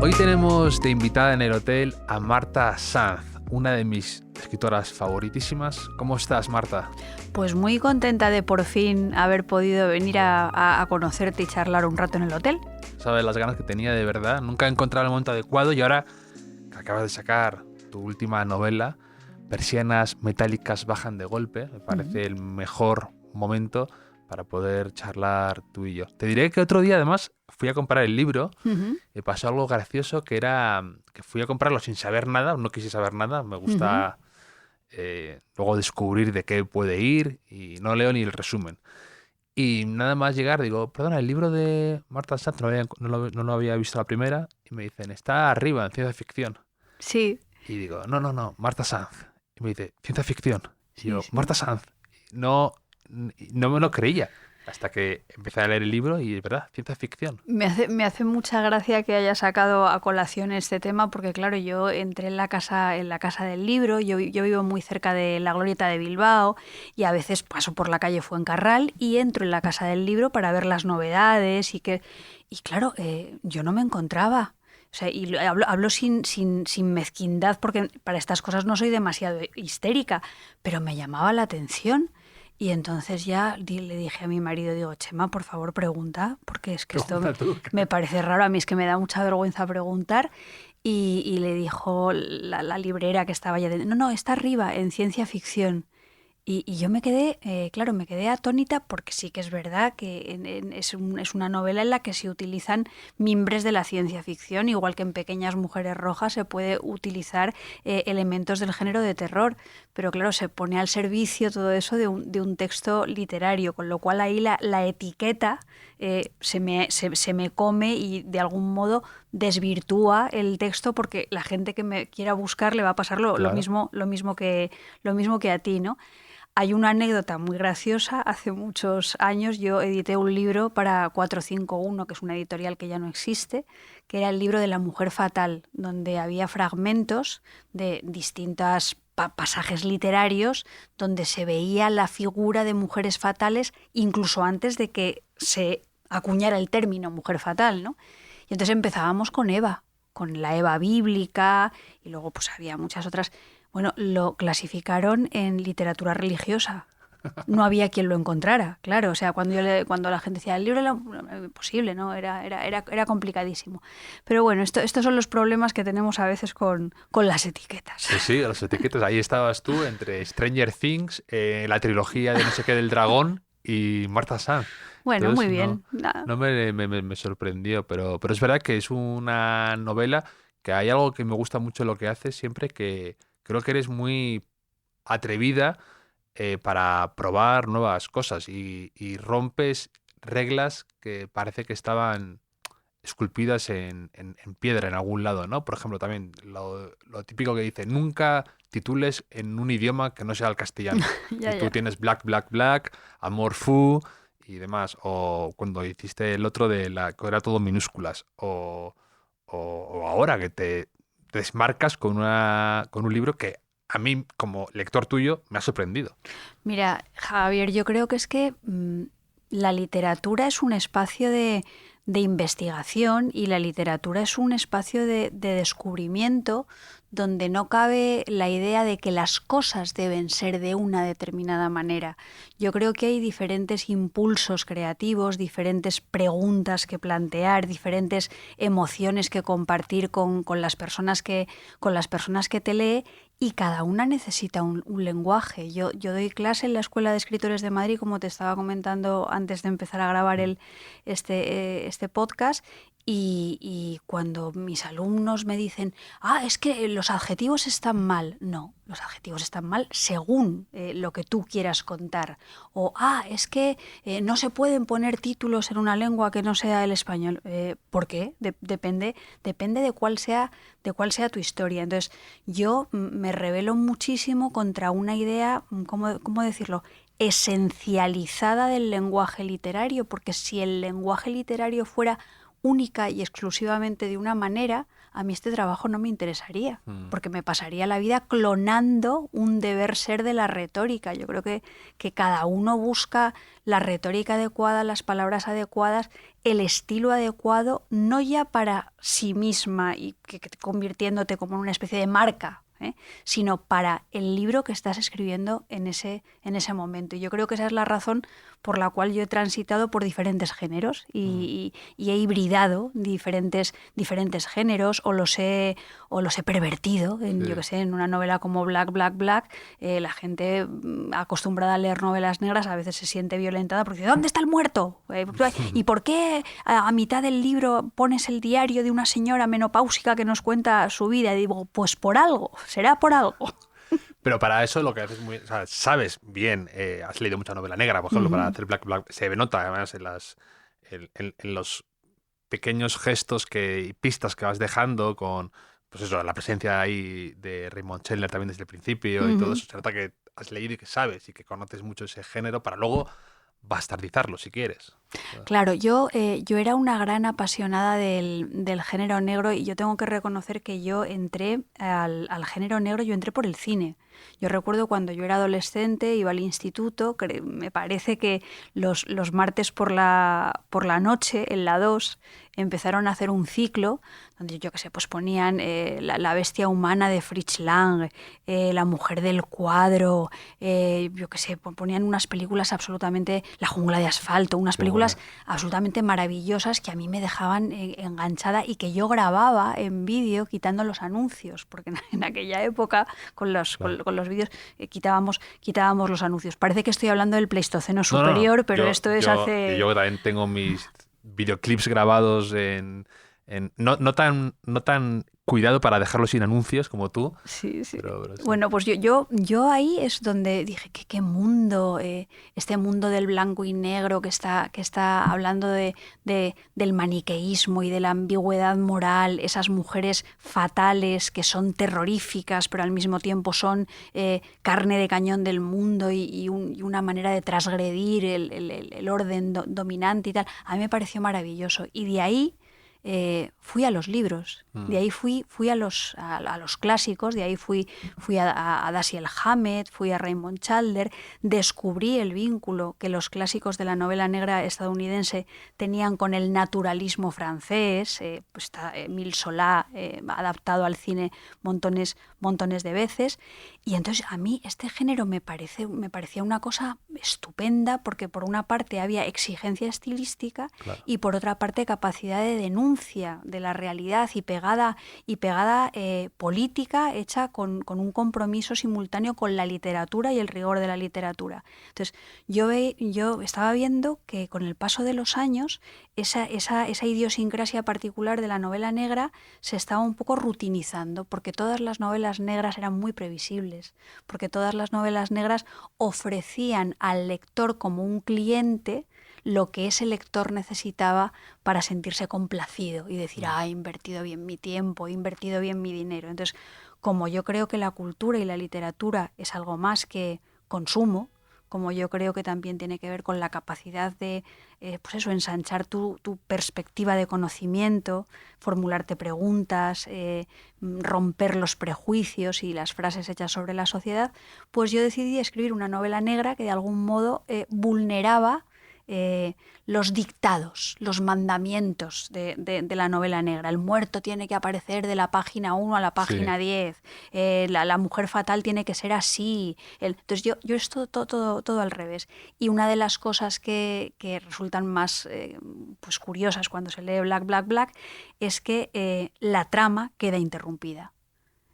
Hoy tenemos de invitada en el hotel a Marta Sanz, una de mis escritoras favoritísimas. ¿Cómo estás, Marta? Pues muy contenta de por fin haber podido venir a conocerte y charlar un rato en el hotel. Sabes las ganas que tenía de verdad. Nunca he encontrado el momento adecuado y ahora que acabas de sacar tu última novela, Persianas metálicas bajan de golpe, me parece el mejor momento para poder charlar tú y yo. Te diré que otro día, además, fui a comprar el libro y pasó algo gracioso que era que fui a comprarlo sin saber nada, no quise saber nada, me gusta luego descubrir de qué puede ir y no leo ni el resumen. Y nada más llegar, digo, perdona, el libro de Marta Sanz no lo había visto la primera y me dicen, está arriba en ciencia ficción. Sí. Y digo, no, Marta Sanz. Y me dice, ciencia ficción. Y Sí, yo, sí. Marta Sanz. No me lo creía. Hasta que empecé a leer el libro y es verdad, ciencia ficción. Me hace mucha gracia que haya sacado a colación este tema porque, claro, yo entré en la casa del libro, yo vivo muy cerca de la Glorieta de Bilbao y a veces paso por la calle Fuencarral y entro en la casa del libro para ver las novedades y claro, yo no me encontraba. O sea, y hablo sin mezquindad porque para estas cosas no soy demasiado histérica, pero me llamaba la atención. Y entonces ya le dije a mi marido, digo, Chema, por favor, pregunta, porque es que esto Pregunta tú. me parece raro, a mí es que me da mucha vergüenza preguntar. Y le dijo la librera que estaba allá dentro, no, está arriba, en ciencia ficción. Y yo me quedé, claro, me quedé atónita porque sí que es verdad que es una novela en la que se utilizan mimbres de la ciencia ficción, igual que en Pequeñas Mujeres Rojas se puede utilizar elementos del género de terror, pero claro, se pone al servicio todo eso de un texto literario, con lo cual ahí la etiqueta se me come y de algún modo desvirtúa el texto porque la gente que me quiera buscar le va a pasar lo Claro. mismo que a ti, ¿no? Hay una anécdota muy graciosa. Hace muchos años yo edité un libro para 451, que es una editorial que ya no existe, que era el libro de la mujer fatal, donde había fragmentos de distintos pasajes literarios donde se veía la figura de mujeres fatales incluso antes de que se acuñara el término mujer fatal, ¿no? Y entonces empezábamos con Eva, con la Eva bíblica, y luego pues había muchas otras. Bueno, lo clasificaron en literatura religiosa. No había quien lo encontrara, claro. O sea, cuando la gente decía el libro era imposible, ¿no? Era complicadísimo. Pero bueno, estos son los problemas que tenemos a veces con las etiquetas. Pues sí, las etiquetas. Ahí estabas tú entre Stranger Things, la trilogía de no sé qué del dragón y Marta Sanz. Bueno, muy Entonces bien. no me sorprendió, pero es verdad que es una novela que hay algo que me gusta mucho lo que haces siempre, que creo que eres muy atrevida para probar nuevas cosas y rompes reglas que parece que estaban esculpidas en piedra en algún lado, ¿no? Por ejemplo, también lo típico que dice, nunca titules en un idioma que no sea el castellano. Ya, Y tú ya. tienes Black, Black, Black, Amor Fu y demás. O cuando hiciste el otro de la que era todo minúsculas. O ahora que te desmarcas con un libro que a mí, como lector tuyo, me ha sorprendido. Mira, Javier, yo creo que es que la literatura es un espacio de investigación y la literatura es un espacio de descubrimiento donde no cabe la idea de que las cosas deben ser de una determinada manera. Yo creo que hay diferentes impulsos creativos, diferentes preguntas que plantear, diferentes emociones que compartir con las personas que te lee, y cada una necesita un lenguaje. Yo doy clase en la Escuela de Escritores de Madrid, como te estaba comentando antes de empezar a grabar este podcast, y cuando mis alumnos me dicen, es que los adjetivos están mal. No, los adjetivos están mal según lo que tú quieras contar. O, es que no se pueden poner títulos en una lengua que no sea el español. ¿Por qué? Depende de cuál sea tu historia. Entonces, yo me rebelo muchísimo contra una idea, ¿cómo decirlo?, esencializada del lenguaje literario, porque si el lenguaje literario fuera única y exclusivamente de una manera, a mí este trabajo no me interesaría, porque me pasaría la vida clonando un deber ser de la retórica. Yo creo que cada uno busca la retórica adecuada, las palabras adecuadas, el estilo adecuado, no ya para sí misma y convirtiéndote como en una especie de marca, sino para el libro que estás escribiendo en ese momento. Y yo creo que esa es la razón por la cual yo he transitado por diferentes géneros y he hibridado diferentes géneros o los he pervertido. Yo que sé, en una novela como Black, Black, Black, la gente acostumbrada a leer novelas negras a veces se siente violentada porque dice, ¿dónde está el muerto? ¿Y por qué a mitad del libro pones el diario de una señora menopáusica que nos cuenta su vida? Y digo, pues por algo, será por algo. Pero para eso lo que haces o sea, sabes bien, has leído mucha novela negra, por ejemplo, para hacer Black Black, se nota además en los pequeños gestos y pistas que vas dejando con, pues eso, la presencia ahí de Raymond Chandler también desde el principio y todo eso. Se nota que has leído y que sabes y que conoces mucho ese género para luego bastardizarlo si quieres. Claro, yo era una gran apasionada del género negro y yo tengo que reconocer que yo entré al género negro, yo entré por el cine. Yo recuerdo cuando yo era adolescente, iba al instituto, me parece que los martes por la noche, en la 2, empezaron a hacer un ciclo donde, yo qué sé, pues ponían la bestia humana de Fritz Lang, La mujer del cuadro, yo qué sé, ponían unas películas absolutamente, La jungla de asfalto, unas películas absolutamente maravillosas que a mí me dejaban enganchada y que yo grababa en vídeo quitando los anuncios, porque en aquella época con los vídeos quitábamos los anuncios. Parece que estoy hablando del Pleistoceno superior, pero esto es hace... Yo también tengo mis videoclips grabados no tan cuidado para dejarlos sin anuncios como tú. Sí. Pero sí. Bueno, pues yo ahí es donde dije que qué mundo, este mundo del blanco y negro que está hablando del maniqueísmo y de la ambigüedad moral, esas mujeres fatales que son terroríficas, pero al mismo tiempo son carne de cañón del mundo y una manera de transgredir el orden dominante y tal. A mí me pareció maravilloso. Y de ahí fui a los libros, de ahí fui a los clásicos, de ahí fui a Dashiell Hammett, fui a Raymond Chandler, descubrí el vínculo que los clásicos de la novela negra estadounidense tenían con el naturalismo francés, pues está Émile Zola adaptado al cine montones de veces, y entonces a mí este género me parecía una cosa estupenda porque por una parte había exigencia estilística, claro, y por otra parte capacidad de denuncia de la realidad y pegada política hecha con un compromiso simultáneo con la literatura y el rigor de la literatura. Entonces yo estaba viendo que con el paso de los años esa idiosincrasia particular de la novela negra se estaba un poco rutinizando, porque todas las novelas negras eran muy previsibles, porque todas las novelas negras ofrecían al lector como un cliente lo que ese lector necesitaba para sentirse complacido y decir, he invertido bien mi tiempo, he invertido bien mi dinero. Entonces, como yo creo que la cultura y la literatura es algo más que consumo, como yo creo que también tiene que ver con la capacidad de ensanchar tu perspectiva de conocimiento, formularte preguntas, romper los prejuicios y las frases hechas sobre la sociedad, pues yo decidí escribir una novela negra que de algún modo vulneraba los dictados, los mandamientos de la novela negra. El muerto tiene que aparecer de la página 1 a la página 10, la mujer fatal tiene que ser así. Entonces yo es todo al revés. Y una de las cosas que resultan más pues curiosas cuando se lee Black, Black, Black es que la trama queda interrumpida.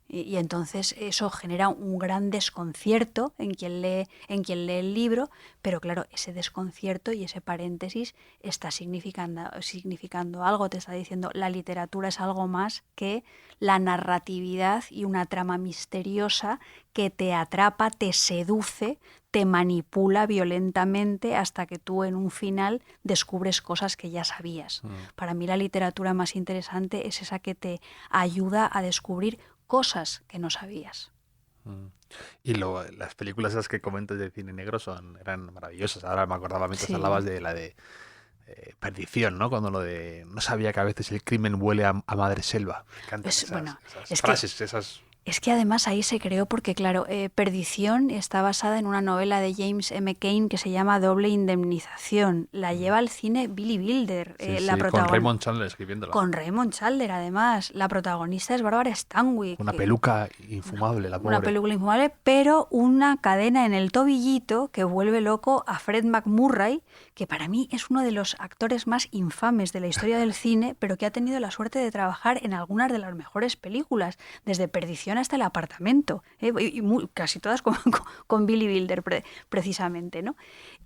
Y entonces eso genera un gran desconcierto en quien lee el libro, pero claro, ese desconcierto y ese paréntesis está significando algo, te está diciendo la literatura es algo más que la narratividad y una trama misteriosa que te atrapa, te seduce, te manipula violentamente hasta que tú en un final descubres cosas que ya sabías. Para mí la literatura más interesante es esa que te ayuda a descubrir cosas que no sabías. Y las películas esas que comentas de cine negro eran maravillosas. Ahora me acordaba mientras hablabas de la de Perdición, ¿no? Cuando lo de no sabía que a veces el crimen huele a madre selva. Me encantan Bueno, esas frases, esas... es que además ahí se creó porque, claro, Perdición está basada en una novela de James M. Cain que se llama Doble Indemnización. La lleva al cine Billy Wilder. Sí, La sí, con Raymond Chandler escribiéndola. Con Raymond Chandler, además. La protagonista es Barbara Stanwyck. Una peluca infumable, la pobre. Una película infumable, pero una cadena en el tobillito que vuelve loco a Fred McMurray, que para mí es uno de los actores más infames de la historia del cine, pero que ha tenido la suerte de trabajar en algunas de las mejores películas, desde Perdición hasta El apartamento, casi todas con Billy Wilder precisamente, ¿no?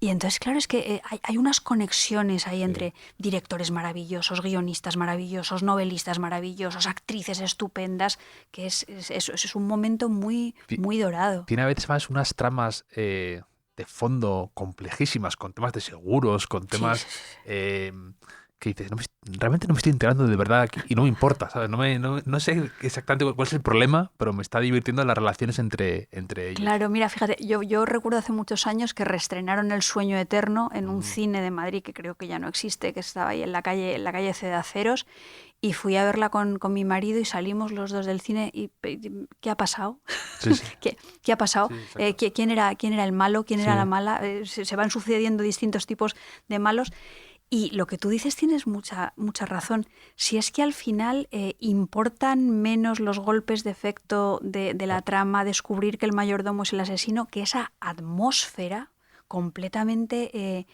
Y entonces, claro, es que hay unas conexiones ahí entre directores maravillosos, guionistas maravillosos, novelistas maravillosos, actrices estupendas, que es un momento muy, muy dorado. Tiene a veces más unas tramas de fondo complejísimas, con temas de seguros, con temas que dices, realmente no me estoy enterando de verdad aquí, y no me importa, ¿sabes? No sé exactamente cuál es el problema, pero me está divirtiendo las relaciones entre ellos. Claro, mira, fíjate, yo recuerdo hace muchos años que reestrenaron El sueño eterno en un cine de Madrid que creo que ya no existe, que estaba ahí en la calle Cedaceros, y fui a verla con mi marido y salimos los dos del cine y ¿qué ha pasado? Sí, sí. ¿Qué ha pasado? Sí, ¿Quién era el malo? ¿Quién era la mala? Se van sucediendo distintos tipos de malos. Y lo que tú dices tienes mucha razón. Si es que al final importan menos los golpes de efecto de la trama, descubrir que el mayordomo es el asesino, que esa atmósfera completamente,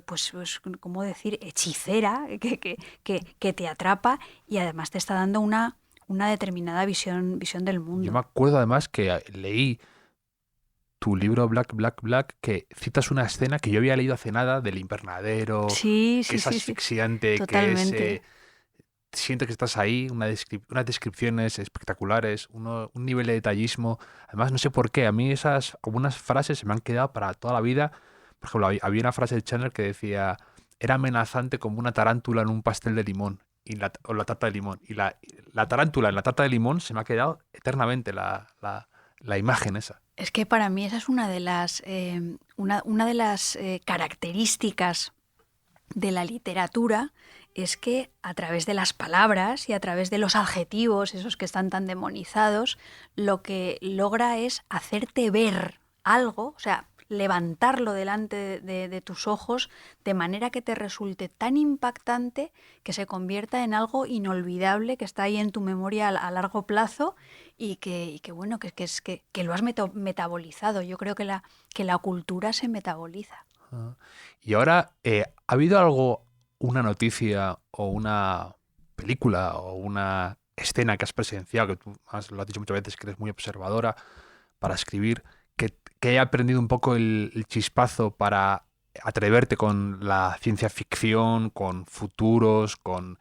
pues, ¿cómo decir?, hechicera, que te atrapa y además te está dando una determinada visión del mundo. Yo me acuerdo además que leí tu libro Black, Black, Black, que citas una escena que yo había leído hace nada del invernadero, sí, que es asfixiante, totalmente. que es... Siento que estás ahí, unas descripciones espectaculares, un nivel de detallismo. Además, no sé por qué, a mí algunas frases se me han quedado para toda la vida. Por ejemplo, había una frase de Chandler que decía, era amenazante como una tarántula en un pastel de limón, o la tarta de limón. Y la tarántula en la tarta de limón se me ha quedado eternamente la imagen esa. Es que para mí esa es una de las características de la literatura, es que a través de las palabras y a través de los adjetivos, esos que están tan demonizados, lo que logra es hacerte ver algo, o sea, levantarlo delante de tus ojos de manera que te resulte tan impactante que se convierta en algo inolvidable que está ahí en tu memoria a largo plazo y que bueno, que lo has metabolizado. Yo creo que la cultura se metaboliza. Y ahora, ¿ha habido una noticia o una película o una escena que has presenciado, que tú lo has dicho muchas veces, que eres muy observadora para escribir, que haya aprendido un poco el chispazo para atreverte con la ciencia ficción, con futuros, con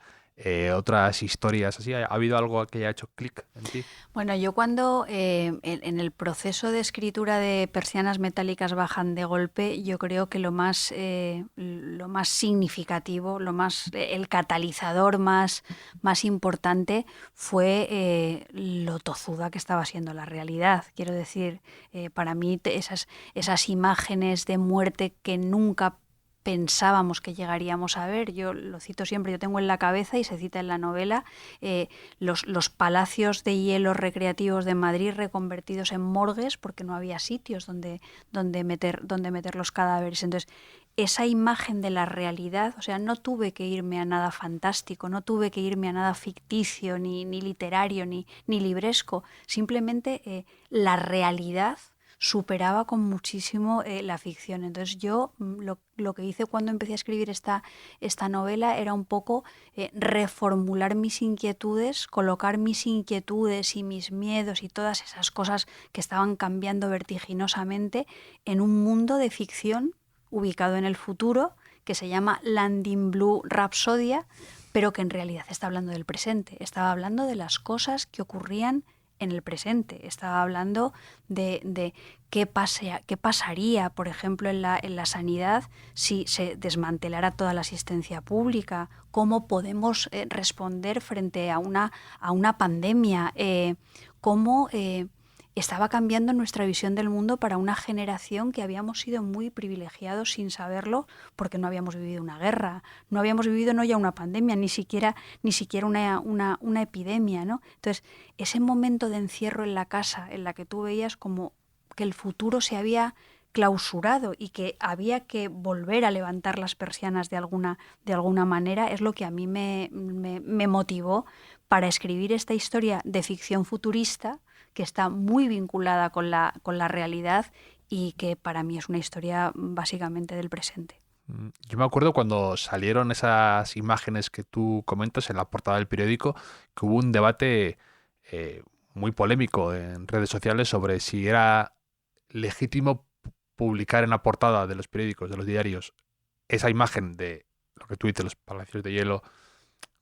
otras historias así? ¿Ha habido algo que haya hecho clic en ti? Bueno, yo cuando en el proceso de escritura de Persianas metálicas bajan de golpe, yo creo que lo más significativo, el catalizador más importante fue lo tozuda que estaba siendo la realidad. Quiero decir, para mí esas imágenes de muerte que nunca pensábamos que llegaríamos a ver. Yo lo cito siempre, yo tengo en la cabeza y se cita en la novela los palacios de hielo recreativos de Madrid reconvertidos en morgues porque no había sitios donde meter los cadáveres. Entonces, esa imagen de la realidad, o sea, no tuve que irme a nada fantástico, no tuve que irme a nada ficticio, ni literario, ni libresco. Simplemente la realidad superaba con muchísimo la ficción. Entonces yo lo que hice cuando empecé a escribir esta novela era un poco reformular mis inquietudes, colocar mis inquietudes y mis miedos y todas esas cosas que estaban cambiando vertiginosamente en un mundo de ficción ubicado en el futuro que se llama Landing Blue Rhapsodia, pero que en realidad está hablando del presente, estaba hablando de las cosas que ocurrían en el presente. Estaba hablando de qué pasaría, por ejemplo, en la sanidad si se desmantelara toda la asistencia pública, cómo podemos responder frente a una pandemia, cómo estaba cambiando nuestra visión del mundo para una generación que habíamos sido muy privilegiados sin saberlo, porque no habíamos vivido una guerra, no habíamos vivido no ya una pandemia, ni siquiera una epidemia, ¿no? Entonces, ese momento de encierro en la casa, en la que tú veías como que el futuro se había clausurado y que había que volver a levantar las persianas de alguna manera, es lo que a mí me motivó para escribir esta historia de ficción futurista que está muy vinculada con la realidad y que para mí es una historia básicamente del presente. Yo me acuerdo cuando salieron esas imágenes que tú comentas en la portada del periódico, que hubo un debate eh, muy polémico en redes sociales sobre si era legítimo publicar en la portada de los periódicos, de los diarios, esa imagen de lo que tú dices, los palacios de hielo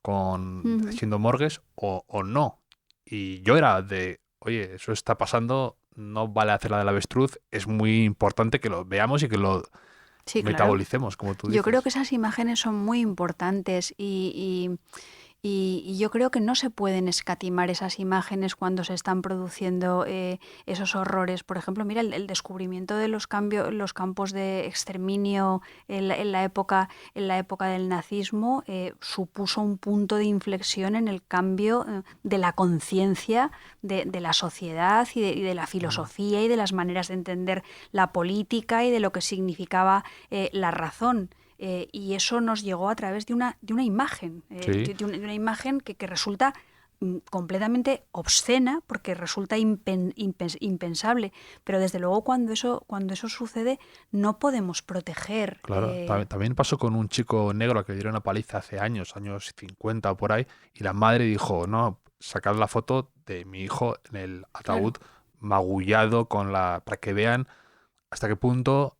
Ujú. siendo morgues o no. Y yo era de, oye, eso está pasando, no vale hacer la del avestruz, es muy importante que lo veamos y que lo Sí, claro. metabolicemos, como tú Yo creo que dices. esas imágenes son muy importantes y yo creo que no se pueden escatimar esas imágenes cuando se están produciendo esos horrores. Por ejemplo, mira, el descubrimiento de los campos de exterminio en la época del nazismo supuso un punto de inflexión en el cambio de la conciencia de la sociedad y de la Mm. filosofía y de las maneras de entender la política y de lo que significaba la razón. Y eso nos llegó a través de una imagen, Sí, de una imagen que resulta completamente obscena porque resulta impensable. Pero desde luego cuando eso sucede no podemos proteger. claro. También pasó con un chico negro que le dieron una paliza hace años, años 50 o por ahí, y la madre dijo, no, sacad la foto de mi hijo en el ataúd Claro, magullado para que vean hasta qué punto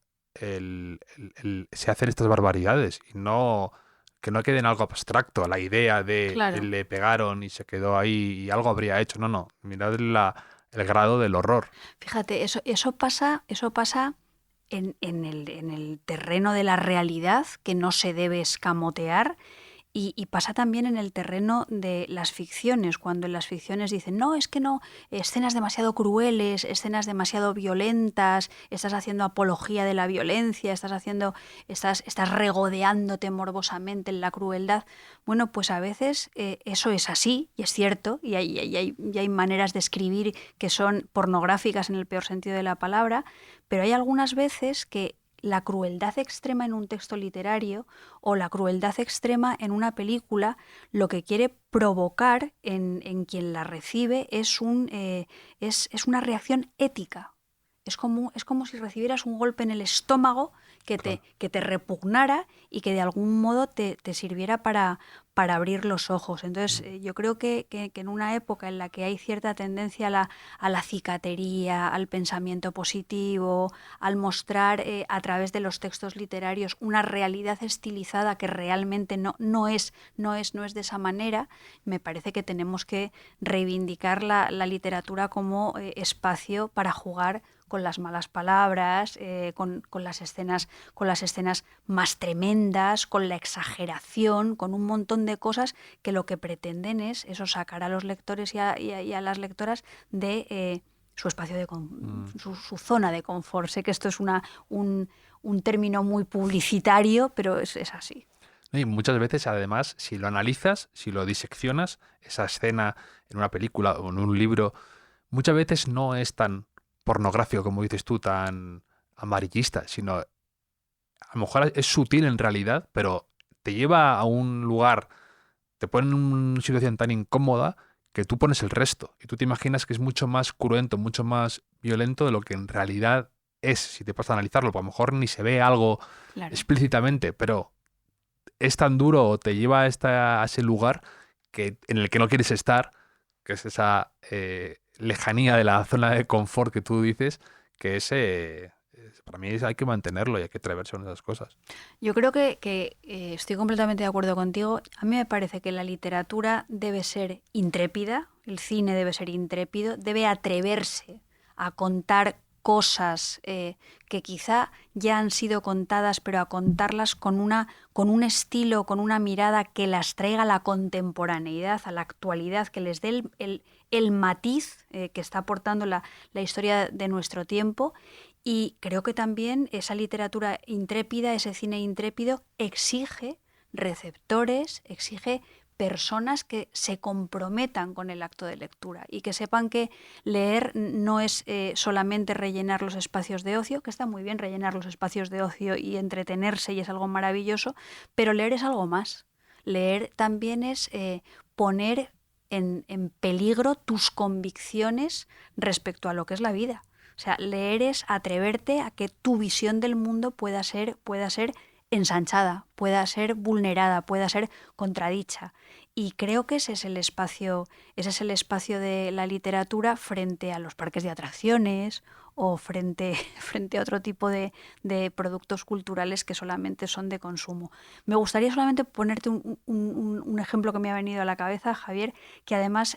se hacen estas barbaridades y no que no quede en algo abstracto, la idea de claro. le pegaron y se quedó ahí y algo habría hecho. No, no, mirad el grado del horror. Fíjate, eso pasa en el terreno de la realidad que no se debe escamotear. Y pasa también en el terreno de las ficciones, cuando en las ficciones dicen, no, es que no, escenas demasiado crueles, escenas demasiado violentas, estás haciendo apología de la violencia, estás regodeándote morbosamente en la crueldad. Bueno, pues a veces eso es así, y es cierto, y hay maneras de escribir que son pornográficas en el peor sentido de la palabra, pero hay algunas veces que la crueldad extrema en un texto literario o la crueldad extrema en una película lo que quiere provocar en quien la recibe es una reacción ética. Es como si recibieras un golpe en el estómago Claro. que te repugnara y que de algún modo te sirviera para abrir los ojos. Entonces, Mm. yo creo que en una época en la que hay cierta tendencia a la cicatería, al pensamiento positivo, al mostrar a través de los textos literarios una realidad estilizada que realmente no es de esa manera, me parece que tenemos que reivindicar la literatura como espacio para jugar con las malas palabras, con las escenas más tremendas, con la exageración, con un montón de cosas que lo que pretenden es eso, sacar a los lectores y a las lectoras de su espacio Mm. su zona de confort. Sé que esto es un término muy publicitario, pero es así. Y muchas veces, además, si lo analizas, si lo diseccionas, esa escena en una película o en un libro, muchas veces no es tan pornográfico como dices tú, tan amarillista, sino a lo mejor es sutil en realidad, pero te lleva a un lugar, te pone en una situación tan incómoda que tú pones el resto y tú te imaginas que es mucho más cruento, mucho más violento de lo que en realidad es, si te pasas a analizarlo, porque a lo mejor ni se ve algo Claro. explícitamente, pero es tan duro o te lleva a ese lugar en el que no quieres estar, que es esa lejanía de la zona de confort que tú dices, que para mí hay que mantenerlo y hay que atreverse con esas cosas. Yo creo que estoy completamente de acuerdo contigo. A mí me parece que la literatura debe ser intrépida, el cine debe ser intrépido, debe atreverse a contar cosas que quizá ya han sido contadas, pero a contarlas con un estilo, con una mirada que las traiga a la contemporaneidad, a la actualidad, que les dé el matiz que está aportando la historia de nuestro tiempo. Y creo que también esa literatura intrépida, ese cine intrépido, exige receptores, exige personas que se comprometan con el acto de lectura y que sepan que leer no es solamente rellenar los espacios de ocio, que está muy bien rellenar los espacios de ocio y entretenerse y es algo maravilloso, pero leer es algo más. Leer también es poner en peligro tus convicciones respecto a lo que es la vida. O sea, leer es atreverte a que tu visión del mundo pueda ser ensanchada, pueda ser vulnerada, pueda ser contradicha. Y creo que ese es el espacio de la literatura frente a los parques de atracciones o frente a otro tipo de productos culturales que solamente son de consumo. Me gustaría solamente ponerte un ejemplo que me ha venido a la cabeza, Javier, que además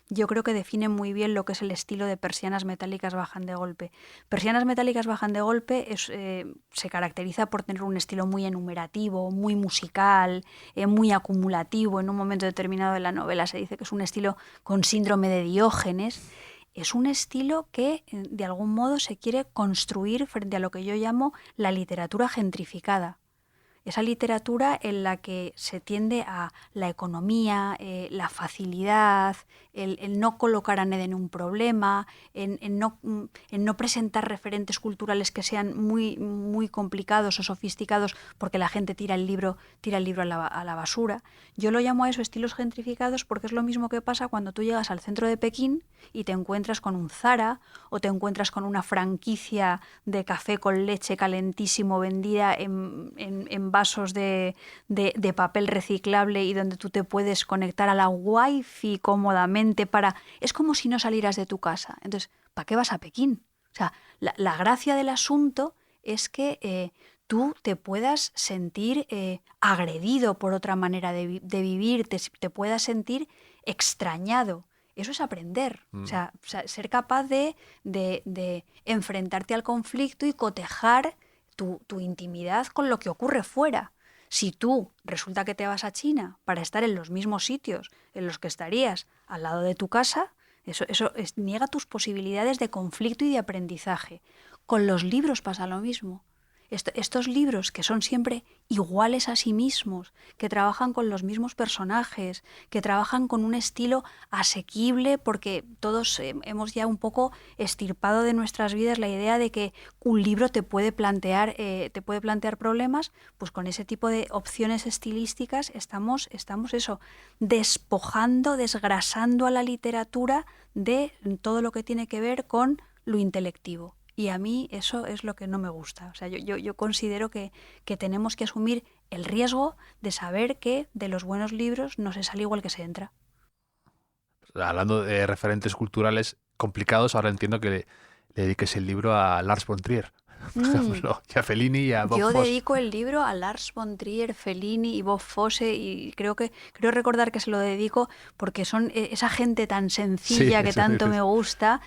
yo creo que define muy bien lo que es el estilo de Persianas metálicas bajan de golpe. Persianas metálicas bajan de golpe se caracteriza por tener un estilo muy enumerativo, muy musical, muy acumulativo. En un momento determinado de la novela se dice que es un estilo con síndrome de Diógenes. Es un estilo que de algún modo se quiere construir frente a lo que yo llamo la literatura gentrificada. Esa literatura en la que se tiende a la economía, la facilidad, el no colocar a nadie en un problema, en no presentar referentes culturales que sean muy, muy complicados o sofisticados porque la gente tira el libro a la basura. Yo lo llamo a eso estilos gentrificados porque es lo mismo que pasa cuando tú llegas al centro de Pekín y te encuentras con un Zara o te encuentras con una franquicia de café con leche calentísimo vendida en vasos de papel reciclable y donde tú te puedes conectar a la wifi cómodamente es como si no salieras de tu casa. Entonces, ¿para qué vas a Pekín? O sea, la gracia del asunto es que tú te puedas sentir agredido por otra manera de vivir, te puedas sentir extrañado. Eso es aprender, o sea, ser capaz de enfrentarte al conflicto y cotejar tu intimidad con lo que ocurre fuera. Si tú resulta que te vas a China para estar en los mismos sitios en los que estarías al lado de tu casa, eso niega tus posibilidades de conflicto y de aprendizaje. Con los libros pasa lo mismo. Estos libros que son siempre iguales a sí mismos, que trabajan con los mismos personajes, que trabajan con un estilo asequible, porque todos hemos ya un poco extirpado de nuestras vidas la idea de que un libro te puede plantear problemas, pues con ese tipo de opciones estilísticas estamos eso, despojando, desgrasando a la literatura de todo lo que tiene que ver con lo intelectivo. Y a mí eso es lo que no me gusta. O sea, yo considero que tenemos que asumir el riesgo de saber que de los buenos libros no se sale igual que se entra. Hablando de referentes culturales complicados, ahora entiendo que le dediques el libro a Lars von Trier, por ejemplo, y a Fellini y a Bob Yo Fosse. dedico el libro a Lars von Trier, Fellini y Bob Fosse y creo recordar que se lo dedico porque son esa gente tan sencilla que tanto me gusta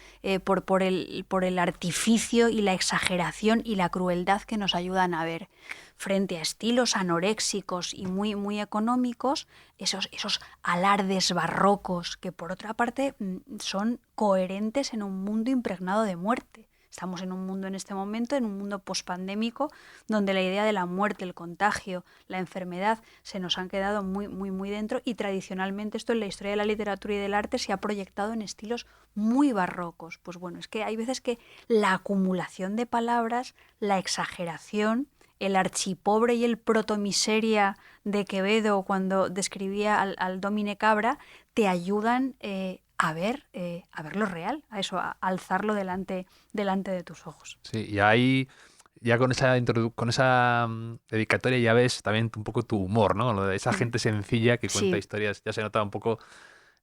por el artificio y la exageración y la crueldad que nos ayudan a ver. Frente a estilos anoréxicos y muy, muy económicos, esos alardes barrocos que por otra parte son coherentes en un mundo impregnado de muerte. Estamos en un mundo en este momento, en un mundo pospandémico, donde la idea de la muerte, el contagio, la enfermedad se nos han quedado muy, muy, muy dentro y tradicionalmente esto en la historia de la literatura y del arte se ha proyectado en estilos muy barrocos. Pues bueno, es que hay veces que la acumulación de palabras, la exageración, el archipobre y el protomiseria de Quevedo cuando describía al Domine Cabra, te ayudan a ver lo real, a eso, a alzarlo delante de tus ojos. Sí, y ahí, ya con esa dedicatoria ya ves también un poco tu humor, ¿no? Lo de esa gente sencilla que cuenta historias, ya se nota un poco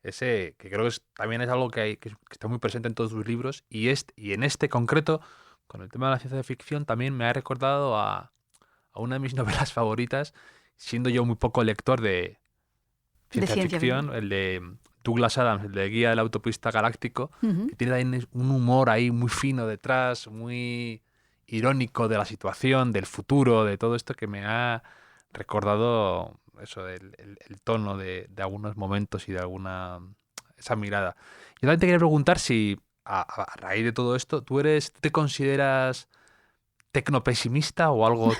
ese, que creo que también es algo que está muy presente en todos tus libros, y en este concreto, con el tema de la ciencia ficción, también me ha recordado a una de mis novelas favoritas, siendo yo muy poco lector de ciencia ficción, el de Douglas Adams, el de Guía de la Autopista Galáctico, Ujú. que tiene ahí un humor ahí muy fino detrás, muy irónico de la situación, del futuro, de todo esto que me ha recordado eso, el tono de algunos momentos y de alguna esa mirada. Yo también te quería preguntar si a raíz de todo esto, ¿tú te consideras tecnopesimista o algo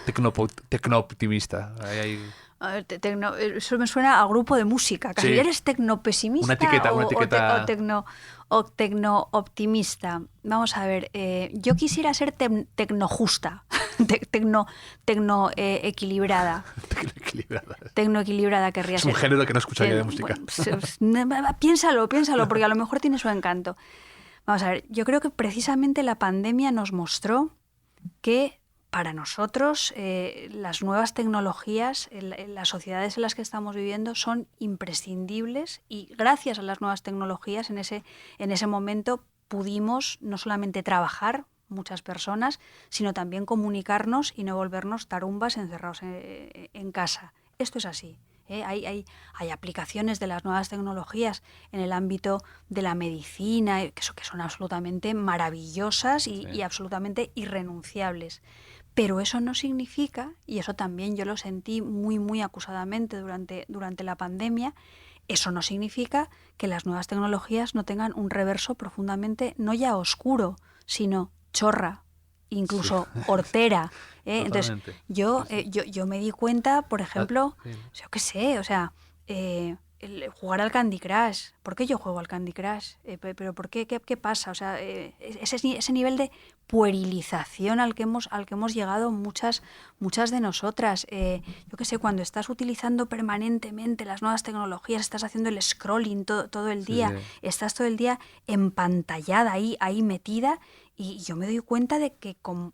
tecnooptimista? A ver, eso me suena a grupo de música. Casi Sí, eres tecnopesimista una etiqueta. o tecnooptimista. Vamos a ver, yo quisiera ser tecnojusta, equilibrada. Equilibrada. Tecnoequilibrada querría Es un ser. género que no escucharía de música. Bueno, piénsalo, porque a lo mejor tiene su encanto. Vamos a ver, yo creo que precisamente la pandemia nos mostró que para nosotros las nuevas tecnologías en las sociedades en las que estamos viviendo son imprescindibles y gracias a las nuevas tecnologías en ese momento pudimos no solamente trabajar muchas personas, sino también comunicarnos y no volvernos tarumbas encerrados en casa. Esto es así. Hay aplicaciones de las nuevas tecnologías en el ámbito de la medicina que son absolutamente maravillosas Sí. y absolutamente irrenunciables. Pero eso no significa, y eso también yo lo sentí muy, muy acusadamente durante la pandemia, eso no significa que las nuevas tecnologías no tengan un reverso profundamente, no ya oscuro, sino chorra, Sí, incluso hortera. Entonces, totalmente. yo, Sí, sí. yo me di cuenta, por Ah, ejemplo, sí. yo qué sé, o sea, jugar al Candy Crush. ¿Por qué yo juego al Candy Crush? ¿Pero por qué? ¿Qué pasa? O sea, ese nivel de puerilización al que hemos llegado muchas de nosotras. Yo qué sé, cuando estás utilizando permanentemente las nuevas tecnologías, estás haciendo el scrolling todo el Sí, sí. día, estás todo el día empantallada ahí metida, y yo me doy cuenta de que como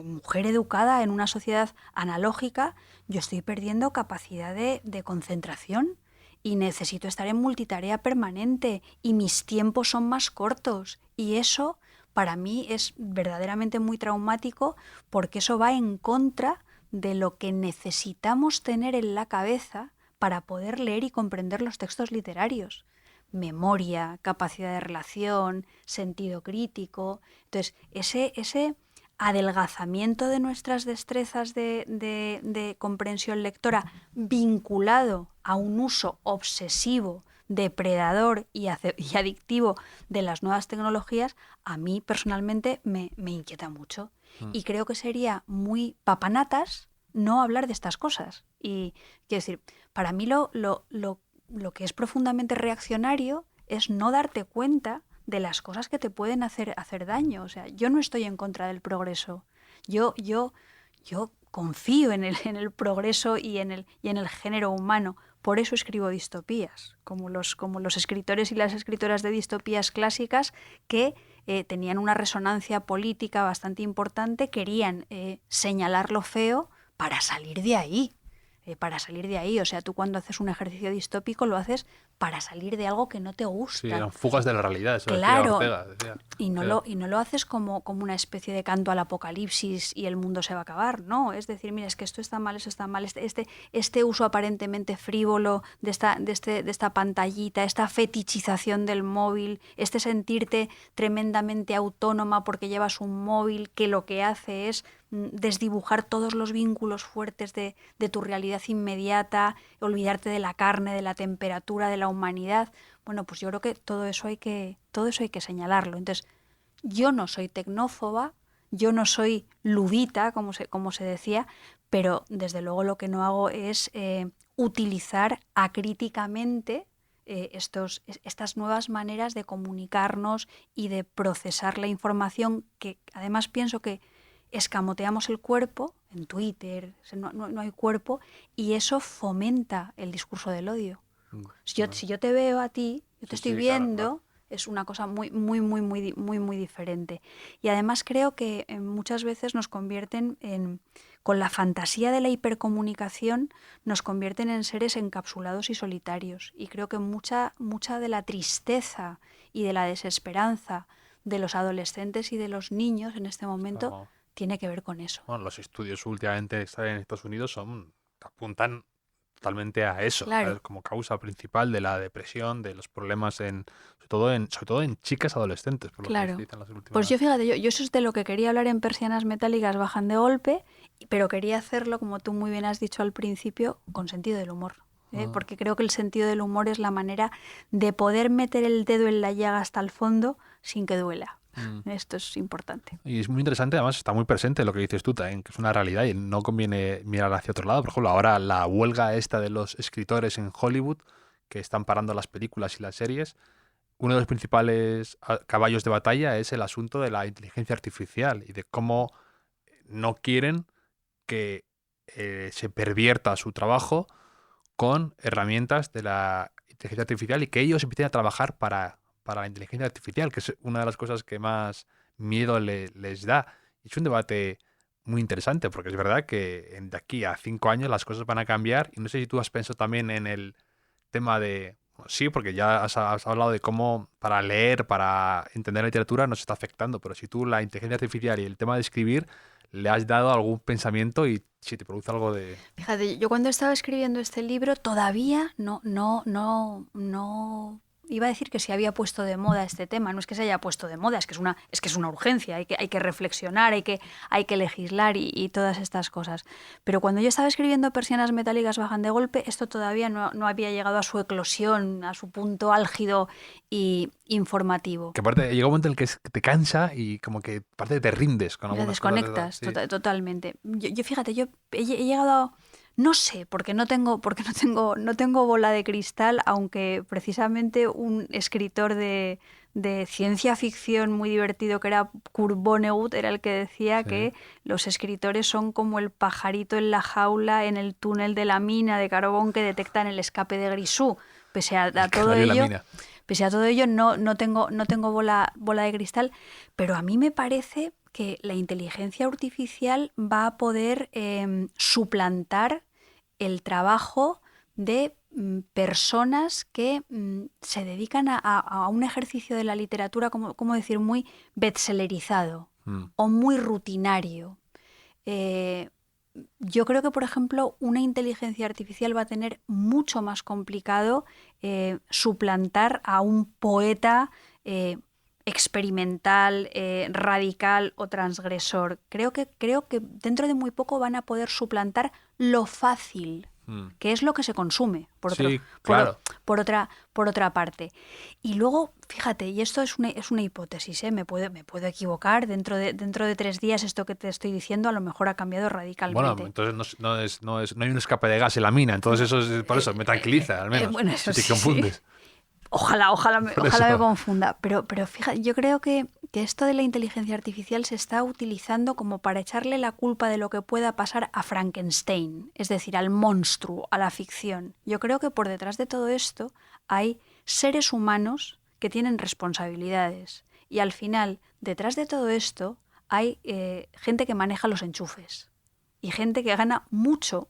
mujer educada en una sociedad analógica, yo estoy perdiendo capacidad de concentración y necesito estar en multitarea permanente y mis tiempos son más cortos y eso para mí es verdaderamente muy traumático porque eso va en contra de lo que necesitamos tener en la cabeza para poder leer y comprender los textos literarios. Memoria, capacidad de relación, sentido crítico. Entonces, ese adelgazamiento de nuestras destrezas de comprensión lectora vinculado a un uso obsesivo, depredador y adictivo de las nuevas tecnologías, a mí personalmente me inquieta mucho. Mm. Y creo que sería muy papanatas no hablar de estas cosas. Y quiero decir, para mí lo que es profundamente reaccionario es no darte cuenta de las cosas que te pueden hacer daño. O sea, yo no estoy en contra del progreso. Yo confío en el progreso y en el género humano. Por eso escribo distopías, como los escritores y las escritoras de distopías clásicas que tenían una resonancia política bastante importante, querían señalar lo feo para salir de ahí. Para salir de ahí. O sea, tú cuando haces un ejercicio distópico lo haces para salir de algo que no te Sí, gusta. eran fugas de la realidad, eso decía Claro, Ortega. y no Ortega. lo haces como una especie de canto al apocalipsis y el mundo se va a acabar, no, es decir, mira, es que esto está mal, eso está mal, este uso aparentemente frívolo de esta pantallita, esta fetichización del móvil, este sentirte tremendamente autónoma porque llevas un móvil que lo que hace es desdibujar todos los vínculos fuertes de tu realidad inmediata, olvidarte de la carne, de la temperatura, de la humanidad. Bueno, pues yo creo que todo eso hay que señalarlo. Entonces, yo no soy tecnófoba, yo no soy ludita, como se decía, pero desde luego lo que no hago es utilizar acríticamente estas nuevas maneras de comunicarnos y de procesar la información, que además pienso que escamoteamos el cuerpo, en Twitter, no hay cuerpo, y eso fomenta el discurso del odio. Si yo te veo a ti, yo te Sí, estoy sí, claro, claro. viendo, es una cosa muy, muy, muy, muy, muy, muy diferente. Y además creo que muchas veces nos convierten con la fantasía de la hipercomunicación, nos convierten en seres encapsulados y solitarios. Y creo que mucha de la tristeza y de la desesperanza de los adolescentes y de los niños en este momento tiene que ver con eso. Bueno, los estudios últimamente que están en Estados Unidos apuntan totalmente a eso, Claro. ¿sabes? Como causa principal de la depresión, de los problemas sobre todo en chicas adolescentes, por lo que se Claro. dice en las Pues yo últimas. fíjate, yo eso es de lo que quería hablar en Persianas Metálicas Bajan de Golpe, pero quería hacerlo, como tú muy bien has dicho al principio, con sentido del humor. Ah, Porque creo que el sentido del humor es la manera de poder meter el dedo en la llaga hasta el fondo sin que duela. mm. Esto es importante. Y es muy interesante, además está muy presente lo que dices tú también, que es una realidad y no conviene mirar hacia otro lado. Por ejemplo, ahora la huelga esta de los escritores en Hollywood, que están parando las películas y las series, uno de los principales caballos de batalla es el asunto de la inteligencia artificial y de cómo no quieren que se pervierta su trabajo con herramientas de la inteligencia artificial y que ellos empiecen a trabajar para la inteligencia artificial, que es una de las cosas que más miedo les da. Y es un debate muy interesante, porque es verdad que de aquí a 5 años las cosas van a cambiar. Y no sé si tú has pensado también en el tema de... bueno, sí, porque ya has hablado de cómo para leer, para entender la literatura nos está afectando, pero si tú la inteligencia artificial y el tema de escribir le has dado algún pensamiento y si te produce algo de... Fíjate, yo cuando estaba escribiendo este libro todavía no iba a decir que se había puesto de moda este tema. No es que se haya puesto de moda, es que es una urgencia. Hay que reflexionar, hay que legislar y todas estas cosas. Pero cuando yo estaba escribiendo Persianas Metálicas Bajan de Golpe, esto todavía no había llegado a su eclosión, a su punto álgido y informativo. Que aparte llega un momento en el que te cansa y como que aparte te rindes con La algunas cosas de esas. desconectas Sí. totalmente. Fíjate, yo he llegado a, no sé, porque no tengo bola de cristal, aunque precisamente un escritor de ciencia ficción muy divertido que era Kurt Vonnegut era el que decía Sí. que los escritores son como el pajarito en la jaula en el túnel de la mina de carbón que detectan el escape de Grisú. Pese El a todo canario en la ello, mina. no tengo bola de cristal, pero a mí me parece que la inteligencia artificial va a poder suplantar el trabajo de personas que se dedican a un ejercicio de la literatura, como decir, muy bestselerizado Mm. o muy rutinario. Eh, yo creo que, por ejemplo, una inteligencia artificial va a tener mucho más complicado suplantar a un poeta experimental, radical o transgresor. Creo que dentro de muy poco van a poder suplantar lo fácil, Mm. que es lo que se consume, Sí, claro. por otra parte. Y luego, fíjate, y esto es una hipótesis, me puedo equivocar, dentro de 3 días esto que te estoy diciendo a lo mejor ha cambiado Bueno, radicalmente. entonces no hay un escape de gas en la mina, entonces No, eso es por eso, me tranquiliza al menos, bueno, eso si te sí, sí. confundes. Por Ojalá me eso. confunda, pero fíjate, yo creo que esto de la inteligencia artificial se está utilizando como para echarle la culpa de lo que pueda pasar a Frankenstein, es decir, al monstruo, a la ficción. Yo creo que por detrás de todo esto hay seres humanos que tienen responsabilidades y al final, detrás de todo esto, hay gente que maneja los enchufes y gente que gana mucho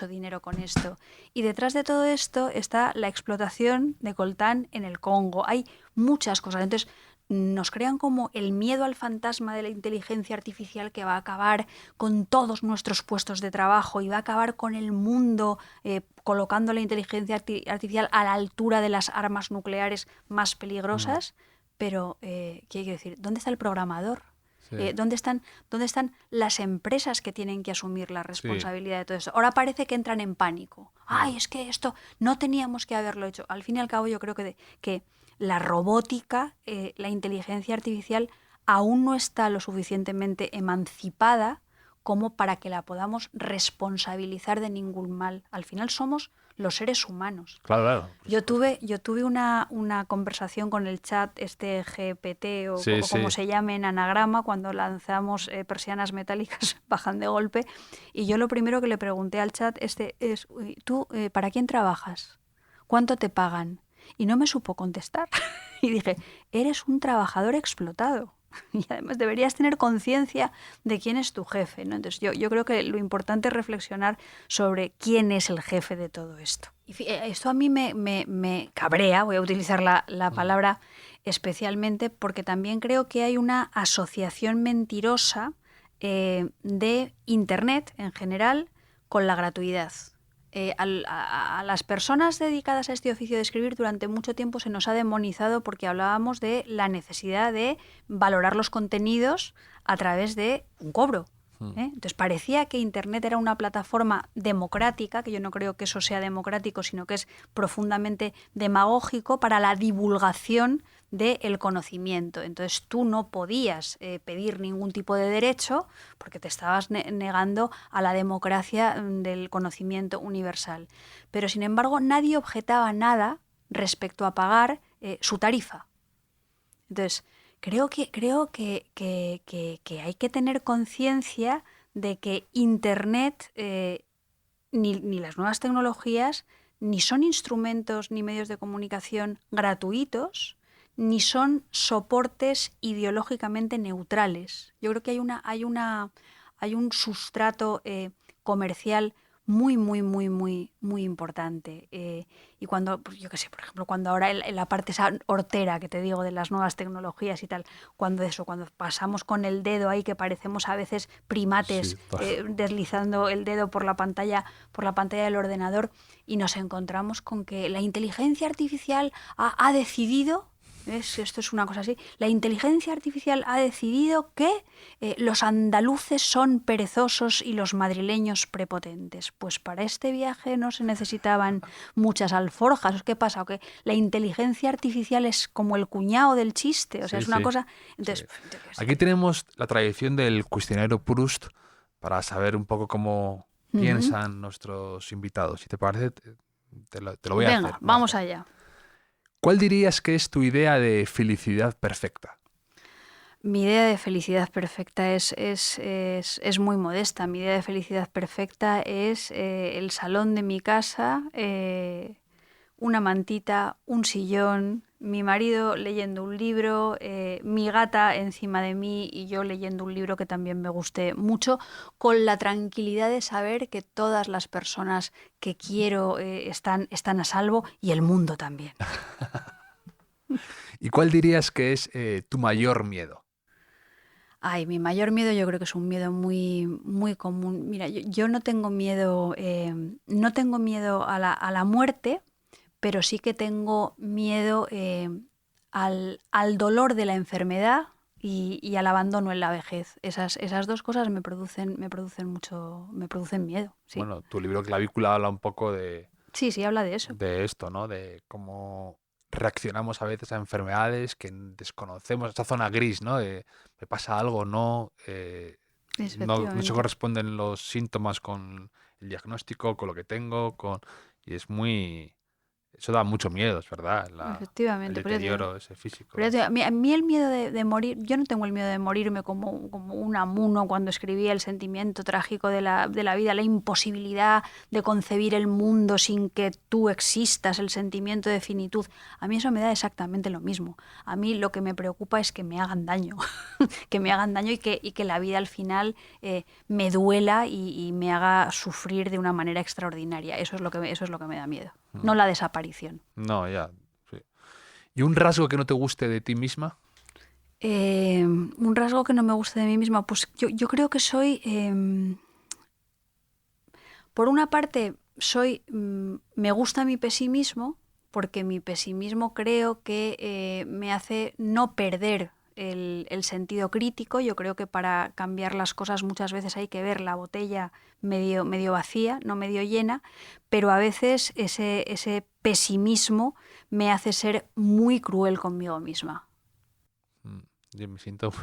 dinero con esto. Y detrás de todo esto está la explotación de coltán en el Congo. Hay muchas cosas. Entonces, nos crean como el miedo al fantasma de la inteligencia artificial que va a acabar con todos nuestros puestos de trabajo y va a acabar con el mundo colocando la inteligencia artificial a la altura de las armas nucleares más Mm. peligrosas. Pero, ¿qué quiero decir? ¿Dónde está el programador? Sí, ¿Dónde están las empresas que tienen que asumir la sí. responsabilidad de todo esto? Ahora parece que entran en pánico. Mm. Ay, es que esto no teníamos que haberlo hecho. Al fin y al cabo, yo creo que la robótica, la inteligencia artificial, aún no está lo suficientemente emancipada como para que la podamos responsabilizar de ningún mal. Al final somos los seres humanos. Claro, claro, por supuesto. Yo tuve una conversación con el chat, este GPT Sí, o como sí. se llame en anagrama, cuando lanzamos Persianas Metálicas Bajan de Golpe, y yo lo primero que le pregunté al chat es "Uy, ¿tú para quién trabajas? ¿Cuánto te pagan?". Y no me supo contestar. Y dije, eres un trabajador explotado. Y además deberías tener conciencia de quién es tu jefe, ¿no? Entonces yo creo que lo importante es reflexionar sobre quién es el jefe de todo esto. Y esto a mí me cabrea, voy a utilizar la Mm. palabra especialmente, porque también creo que hay una asociación mentirosa de Internet en general con la gratuidad. a las personas dedicadas a este oficio de escribir durante mucho tiempo se nos ha demonizado porque hablábamos de la necesidad de valorar los contenidos a través de un cobro. Entonces parecía que Internet era una plataforma democrática, que yo no creo que eso sea democrático, sino que es profundamente demagógico para la divulgación del conocimiento. Entonces tú no podías pedir ningún tipo de derecho porque te estabas negando a la democracia del conocimiento universal. Pero sin embargo nadie objetaba nada respecto a pagar su tarifa. Entonces creo que hay que tener conciencia de que Internet ni las nuevas tecnologías ni son instrumentos ni medios de comunicación gratuitos, ni son soportes ideológicamente neutrales. Yo creo que hay un sustrato comercial muy importante. Y cuando, pues yo qué sé, por ejemplo, cuando ahora en la parte esa hortera que te digo de las nuevas tecnologías y tal, cuando pasamos con el dedo ahí que parecemos a veces primates deslizando el dedo por la pantalla del ordenador y nos encontramos con que la inteligencia artificial ha decidido. Esto es una cosa así. La inteligencia artificial ha decidido que los andaluces son perezosos y los madrileños prepotentes. Pues para este viaje no se necesitaban muchas alforjas. ¿Qué pasa? ¿O que la inteligencia artificial es como el cuñado del chiste? O sea, es una cosa... Entonces, aquí tenemos la tradición del cuestionario Proust para saber un poco cómo piensan nuestros invitados. Si te parece, te lo voy a hacer. Venga, vamos allá. ¿Cuál dirías que es tu idea de felicidad perfecta? Mi idea de felicidad perfecta es muy modesta. Mi idea de felicidad perfecta es el salón de mi casa, una mantita, un sillón, mi marido leyendo un libro, mi gata encima de mí y yo leyendo un libro que también me guste mucho, con la tranquilidad de saber que todas las personas que quiero están a salvo y el mundo también. ¿Y cuál dirías que es tu mayor miedo? Ay, mi mayor miedo yo creo que es un miedo muy común. Mira, yo no tengo miedo, a la muerte, pero sí que tengo miedo al dolor de la enfermedad y al abandono en la vejez. Esas dos cosas me producen miedo. Sí. Bueno, tu libro Clavícula habla un poco de... Sí, habla de eso. De esto, ¿no? De cómo reaccionamos a veces a enfermedades que desconocemos, esa zona gris, ¿no? De me pasa algo, no se corresponden los síntomas con el diagnóstico, con lo que tengo, y es muy... Eso da mucho miedo, es verdad, Efectivamente, el deterioro ese físico. A mí el miedo de morir, yo no tengo el miedo de morirme como Unamuno cuando escribía el sentimiento trágico de la vida, la imposibilidad de concebir el mundo sin que tú existas, el sentimiento de finitud. A mí eso me da exactamente lo mismo. A mí lo que me preocupa es que me hagan daño, que me hagan daño y que la vida al final me duela y me haga sufrir de una manera extraordinaria. Eso es lo que me da miedo, no la desaparición. No, ya. Sí. ¿Y un rasgo que no te guste de ti misma? Un rasgo que no me guste de mí misma, pues yo creo que soy... por una parte, me gusta mi pesimismo, porque mi pesimismo creo que me hace no perder el sentido crítico. Yo creo que para cambiar las cosas muchas veces hay que ver la botella medio vacía, no medio llena, pero a veces ese pesimismo me hace ser muy cruel conmigo misma. Yo me siento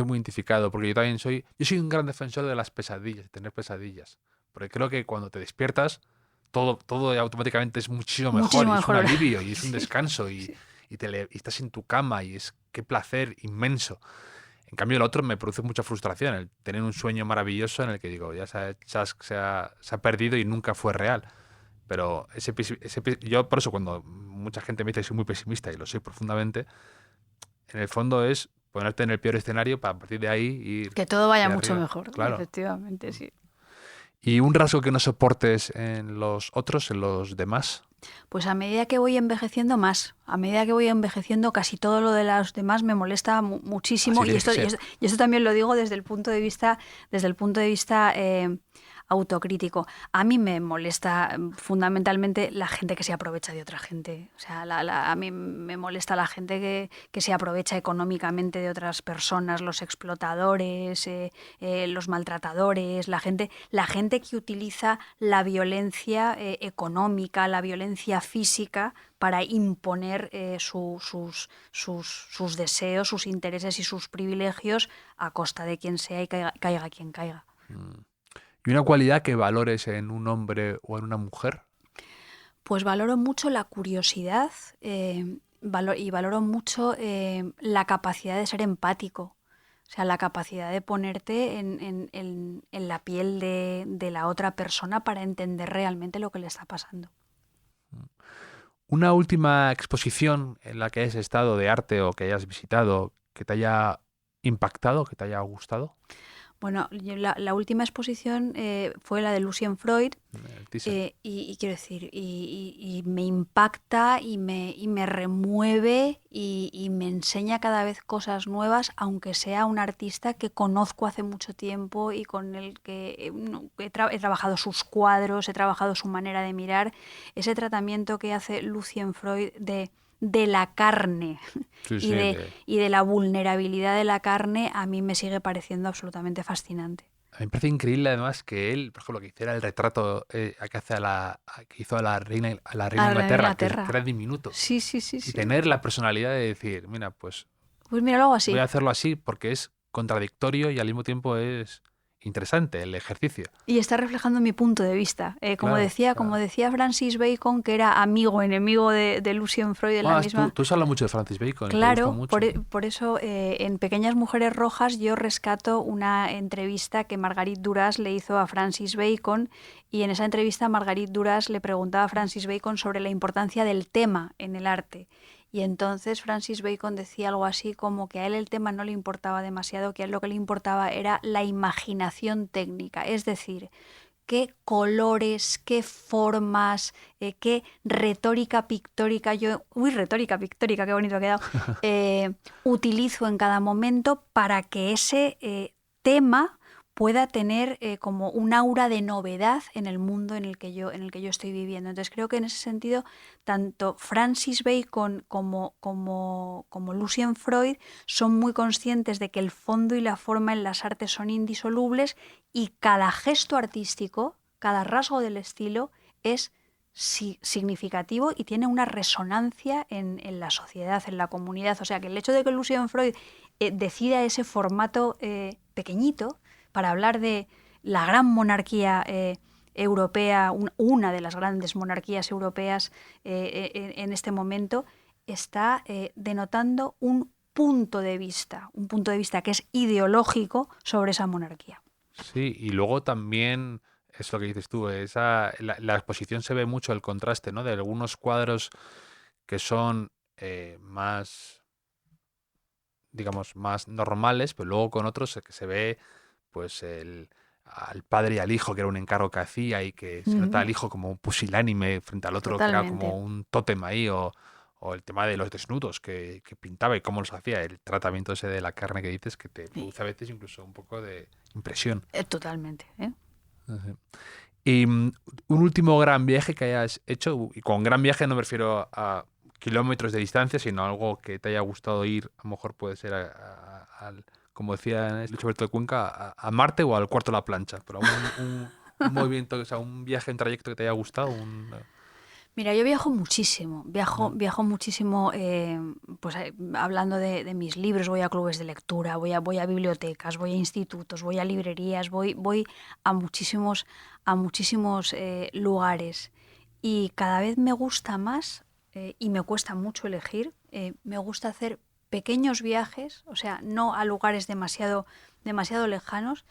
muy identificado, porque yo soy un gran defensor de las pesadillas, de tener pesadillas, porque creo que cuando te despiertas todo automáticamente es muchísimo mejor, y es un alivio y es un descanso y estás en tu cama y es qué placer inmenso. En cambio el otro me produce mucha frustración, el tener un sueño maravilloso en el que digo, ya se ha perdido y nunca fue real. Pero yo por eso cuando mucha gente me dice que soy muy pesimista, y lo soy profundamente, en el fondo es ponerte en el peor escenario para a partir de ahí ir... Que todo vaya mucho mejor, claro. Efectivamente, sí. ¿Y un rasgo que no soportes en los otros, en los demás? Pues a medida que voy envejeciendo más, a medida que voy envejeciendo casi todo lo de los demás me molesta muchísimo. Y esto también lo digo desde el punto de vista autocrítico. A mí me molesta fundamentalmente la gente que se aprovecha de otra gente. O sea, a mí me molesta la gente que se aprovecha económicamente de otras personas, los explotadores, los maltratadores, la gente que utiliza la violencia económica, la violencia física para imponer sus deseos, sus intereses y sus privilegios a costa de quien sea y caiga quien caiga. ¿Y una cualidad que valores en un hombre o en una mujer? Pues valoro mucho la curiosidad y valoro mucho la capacidad de ser empático. O sea, la capacidad de ponerte en la piel de la otra persona para entender realmente lo que le está pasando. Una última exposición en la que hayas estado de arte o que hayas visitado que te haya impactado, que te haya gustado. Bueno, la última exposición fue la de Lucien Freud El teaser. y quiero decir, y me impacta y me remueve y me enseña cada vez cosas nuevas, aunque sea un artista que conozco hace mucho tiempo y con el que he trabajado sus cuadros, he trabajado su manera de mirar, ese tratamiento que hace Lucien Freud de la carne Sí, y sí, y de la vulnerabilidad de la carne, a mí me sigue pareciendo absolutamente fascinante. A mí me parece increíble además que él, por ejemplo, que hiciera el retrato que hace que hizo a la reina A de la de Inglaterra, que Inglaterra. era diminuto, Sí, sí, sí, y sí. tener la personalidad de decir, mira, pues Pues mira, lo hago voy a así. hacerlo así porque es contradictorio y al mismo tiempo es interesante el ejercicio. Y está reflejando mi punto de vista. Claro, Como claro. decía Francis Bacon, que era amigo, enemigo de Lucien Freud en la Más, misma. tú has hablado mucho de Francis Bacon y te gusta Claro, mucho. por eso en Pequeñas Mujeres Rojas yo rescato una entrevista que Marguerite Duras le hizo a Francis Bacon y en esa entrevista Marguerite Duras le preguntaba a Francis Bacon sobre la importancia del tema en el arte. Y entonces Francis Bacon decía algo así como que a él el tema no le importaba demasiado, que a él lo que le importaba era la imaginación técnica, es decir, qué colores, qué formas, qué retórica pictórica retórica pictórica, qué bonito ha quedado, utilizo en cada momento para que ese tema pueda tener como un aura de novedad en el mundo en el que yo estoy viviendo. Entonces creo que en ese sentido, tanto Francis Bacon como Lucien Freud son muy conscientes de que el fondo y la forma en las artes son indisolubles y cada gesto artístico, cada rasgo del estilo es significativo y tiene una resonancia en la sociedad, en la comunidad. O sea que el hecho de que Lucien Freud decida ese formato pequeñito para hablar de la gran monarquía europea, una de las grandes monarquías europeas en este momento, está denotando un punto de vista que es ideológico sobre esa monarquía. Sí, y luego también es lo que dices tú, la exposición se ve mucho el contraste, ¿no? De algunos cuadros que son más, digamos, más normales, pero luego con otros que se ve, pues, al padre y al hijo, que era un encargo que hacía y que se nota al hijo como un pusilánime frente al otro, que era Totalmente. como un tótem ahí, o el tema de los desnudos que pintaba y cómo los hacía, el tratamiento ese de la carne que dices, que te Sí, produce a veces incluso un poco de impresión. totalmente. Ujú. Y un último gran viaje que hayas hecho, y con gran viaje no me refiero a kilómetros de distancia, sino algo que te haya gustado ir, a lo mejor puede ser como decía Luis Alberto de Cuenca, a Marte o al cuarto de la plancha, pero un movimiento, o sea, un viaje en trayecto que te haya gustado, Mira, yo viajo muchísimo, no. viajo muchísimo, pues hablando de mis libros, voy a clubes de lectura, voy a bibliotecas, voy a institutos, voy a librerías, voy a muchísimos lugares y cada vez me gusta más y me cuesta mucho elegir, me gusta hacer pequeños viajes, o sea, no a lugares demasiado lejanos,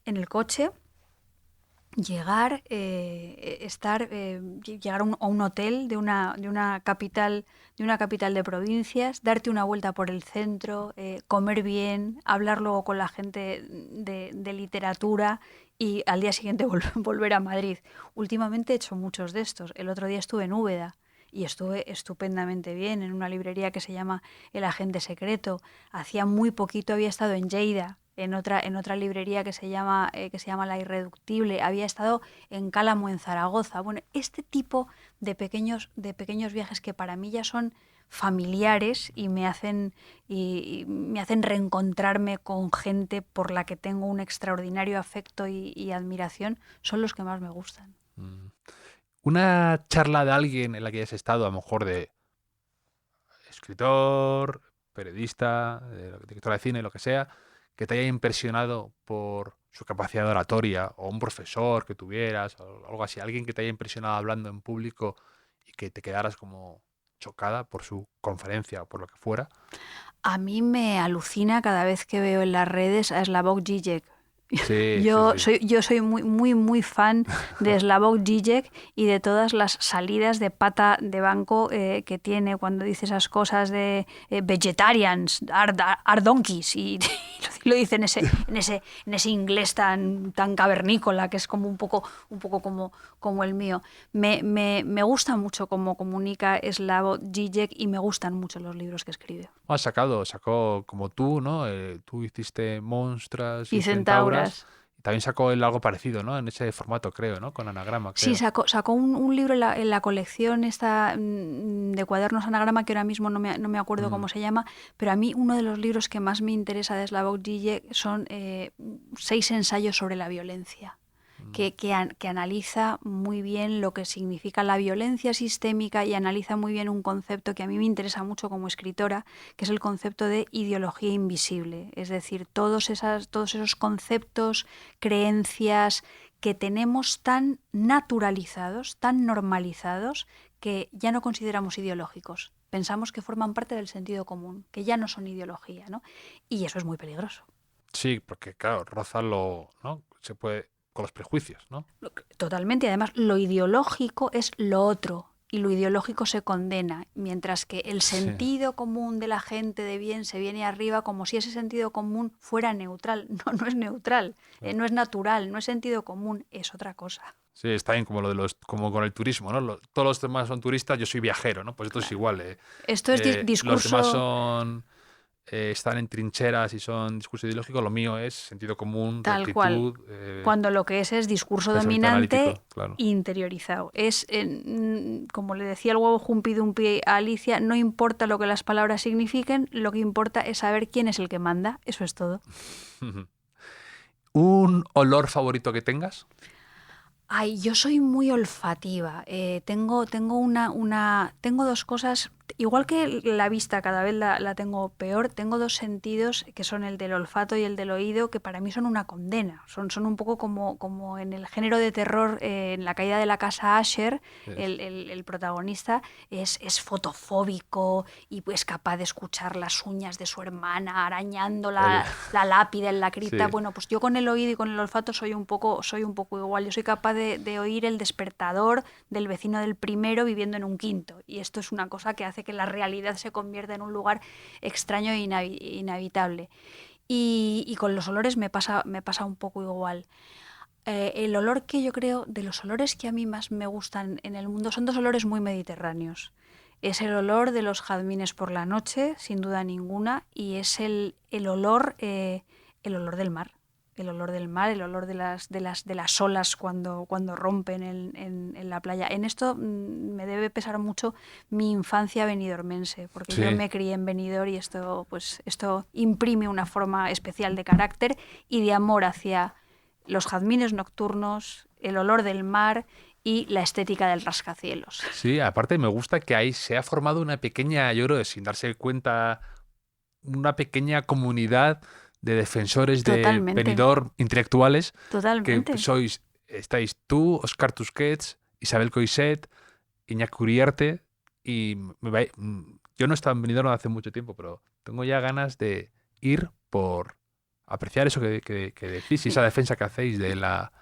en el coche llegar, llegar a un hotel de una capital de provincias, darte una vuelta por el centro, comer bien, hablar luego con la gente de literatura y al día siguiente volver a Madrid. Últimamente he hecho muchos de estos. El otro día estuve en Úbeda y estuve estupendamente bien en una librería que se llama El Agente Secreto. Hacía muy poquito había estado en Lleida en otra librería que se llama La Irreductible, había estado en Cálamo, en Zaragoza. Bueno, este tipo de pequeños viajes que para mí ya son familiares y me hacen reencontrarme con gente por la que tengo un extraordinario afecto y admiración, son los que más me gustan. Mm. Una charla de alguien en la que hayas estado, a lo mejor de escritor, periodista, director de cine, lo que sea, que te haya impresionado por su capacidad de oratoria, o un profesor que tuvieras, o algo así, alguien que te haya impresionado hablando en público y que te quedaras como chocada por su conferencia o por lo que fuera. A mí me alucina cada vez que veo en las redes a Slavoj Žižek. Sí, sí, sí. Yo soy muy fan de Slavoj Žižek y de todas las salidas de pata de banco que tiene cuando dice esas cosas de vegetarians, are donkeys, y lo dice en ese inglés tan cavernícola que es como un poco como el mío. Me gusta mucho cómo comunica Slavoj Žižek y me gustan mucho los libros que escribe. Sacó como tú, ¿no? Tú hiciste Monstras Y y Centauras. Centauras. Y también sacó él algo parecido, ¿no? En ese formato, creo, ¿no? Con anagrama, Sí, creo. sacó un libro en la colección esta de cuadernos anagrama, que ahora mismo no me acuerdo Mm, cómo se llama, pero a mí uno de los libros que más me interesa de Slavoj Žižek son 6 ensayos sobre la violencia. mm. Que analiza muy bien lo que significa la violencia sistémica y analiza muy bien un concepto que a mí me interesa mucho como escritora, que es el concepto de ideología invisible. Es decir, todos esos conceptos, creencias que tenemos tan naturalizados, tan normalizados, que ya no consideramos ideológicos. Pensamos que forman parte del sentido común, que ya no son ideología, ¿no? Y eso es muy peligroso. Sí, porque claro, roza lo, ¿no? Se puede con los prejuicios, ¿no? Totalmente. Además, lo ideológico es lo otro y lo ideológico se condena, mientras que el Sí. sentido común de la gente de bien se viene arriba como si ese sentido común fuera neutral. No, no es neutral, Claro. no es natural, no es sentido común, es otra cosa. Sí, está bien como lo de como con el turismo, ¿no? Todos los demás son turistas, yo soy viajero, ¿no? Pues esto es Claro. igual. Esto es Los demás discurso. están en trincheras y son discurso ideológico, lo mío es sentido común, Tal cual, rectitud, cuando lo que es discurso pensamiento dominante analítico, claro. interiorizado. Como le decía el huevo Jumpidumpi a Alicia, no importa lo que las palabras signifiquen, lo que importa es saber quién es el que manda, eso es todo. ¿Un olor favorito que tengas? Ay, yo soy muy olfativa. Tengo dos cosas. Igual que la vista cada vez la tengo peor, tengo dos sentidos que son el del olfato y el del oído, que para mí son una condena. Son un poco como en el género de terror, en La caída de la casa Asher, Es el protagonista es fotofóbico y es capaz de escuchar las uñas de su hermana arañando el, la lápida en la cripta. sí. Bueno, pues yo con el oído y con el olfato soy un poco igual. Yo soy capaz de oír el despertador del vecino del primero viviendo en un quinto. Y esto es una cosa que hace que la realidad se convierta en un lugar extraño e inhabitable. Y con los olores me pasa un poco igual. El olor que yo creo, de los olores que a mí más me gustan en el mundo, son dos olores muy mediterráneos. Es el olor de los jazmines por la noche, sin duda ninguna, y es el olor del mar. El olor del mar, el olor de las olas cuando rompen en la playa. En esto me debe pesar mucho mi infancia benidormense, porque yo Sí. me crié en Benidorm y esto imprime una forma especial de carácter y de amor hacia los jazmines nocturnos, el olor del mar y la estética del rascacielos. Sí, aparte me gusta que ahí se ha formado una pequeña, yo creo, sin darse cuenta, una pequeña comunidad de defensores de Totalmente, Benidorm intelectuales que totalmente. estáis tú, Óscar Tusquets, Isabel Coixet, Iñaki Uriarte y yo no he estado en Benidorm hace mucho tiempo, pero tengo ya ganas de ir por apreciar eso que decís y esa Sí. defensa que hacéis de la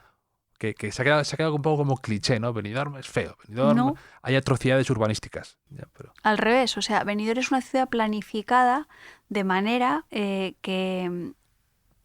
que se ha quedado un poco como cliché, ¿no? Benidorm es feo, Benidorm No, hay atrocidades urbanísticas. Ya, pero al revés. O sea, Benidorm es una ciudad planificada de manera que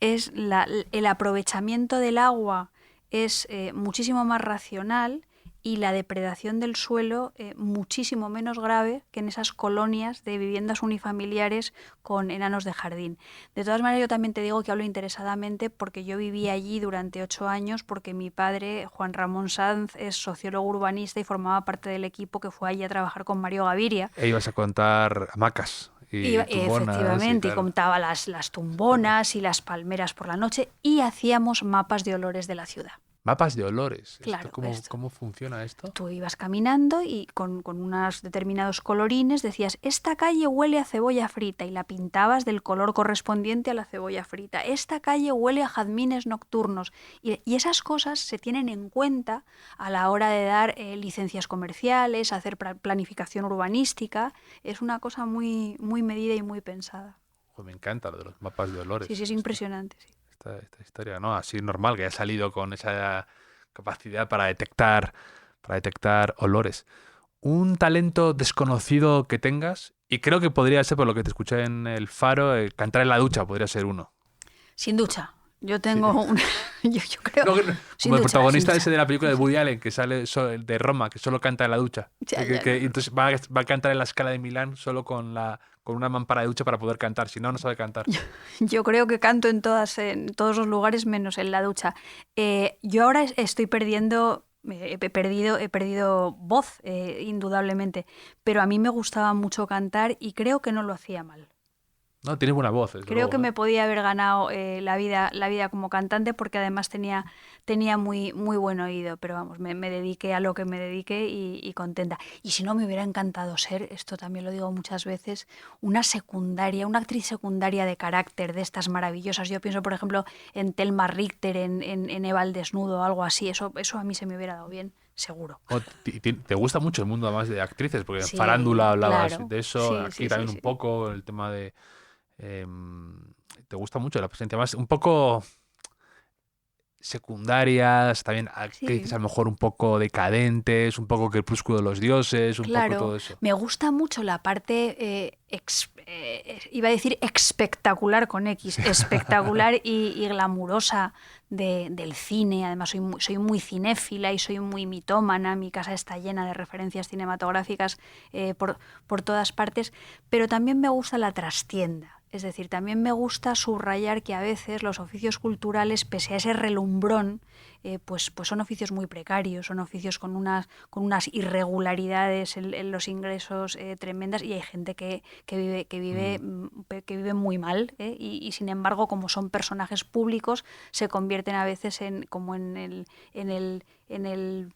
es el aprovechamiento del agua es muchísimo más racional y la depredación del suelo muchísimo menos grave que en esas colonias de viviendas unifamiliares con enanos de jardín. De todas maneras, yo también te digo que hablo interesadamente porque yo viví allí durante 8 años porque mi padre, Juan Ramón Sanz, es sociólogo urbanista y formaba parte del equipo que fue allí a trabajar con Mario Gaviria. E ibas a contar hamacas y tumbonas y Efectivamente, y tal. contaba las tumbonas y las palmeras por la noche y hacíamos mapas de olores de la ciudad. Mapas de olores. Claro, ¿Cómo funciona esto? Tú ibas caminando y con unos determinados colorines decías, esta calle huele a cebolla frita y la pintabas del color correspondiente a la cebolla frita. Esta calle huele a jazmines nocturnos. Y esas cosas se tienen en cuenta a la hora de dar licencias comerciales, hacer planificación urbanística. Es una cosa muy, muy medida y muy pensada. Joder, me encanta lo de los mapas de olores. Sí, es impresionante. Sí. Esta historia, ¿no? Así normal, que haya salido con esa capacidad para detectar olores. Un talento desconocido que tengas, y creo que podría ser, por lo que te escuché en El Faro, cantar en la ducha podría ser uno. Sin ducha. Yo tengo un... yo creo... No, como el protagonista sin ese de la película de Woody Allen, que sale de Roma, que solo canta en la ducha. Y entonces va a cantar en la Scala de Milán solo con una mampara de ducha para poder cantar. Si no, no sabe cantar. Yo creo que canto en todos los lugares menos en la ducha. Yo ahora estoy perdiendo... He perdido voz, indudablemente, pero a mí me gustaba mucho cantar y creo que no lo hacía mal. No, tienes buena voz. Creo que me podía haber ganado la vida como cantante porque además tenía muy, muy buen oído, pero vamos, me dediqué a lo que me dediqué y contenta. Y si no, me hubiera encantado ser, esto también lo digo muchas veces, una actriz secundaria de carácter de estas maravillosas. Yo pienso, por ejemplo, en Thelma Richter, en Eva al desnudo o algo así, eso a mí se me hubiera dado bien. Seguro. Te gusta mucho el mundo además de actrices, porque Sí, en Farándula hablabas claro. de eso, Sí, aquí sí, también sí, un sí. poco el tema de... te gusta mucho la presencia más, un poco secundarias, también actrices Sí. a lo mejor un poco decadentes, un poco Crepúsculo de los dioses, un poco Claro, todo eso. me gusta mucho la parte, iba a decir espectacular con X, espectacular y glamurosa del cine. Además, soy muy cinéfila y soy muy mitómana. Mi casa está llena de referencias cinematográficas por todas partes, pero también me gusta la trastienda. Es decir, también me gusta subrayar que a veces los oficios culturales, pese a ese relumbrón, pues son oficios muy precarios, son oficios con unas irregularidades en los ingresos tremendas y hay gente que vive muy mal y sin embargo, como son personajes públicos, se convierten a veces en el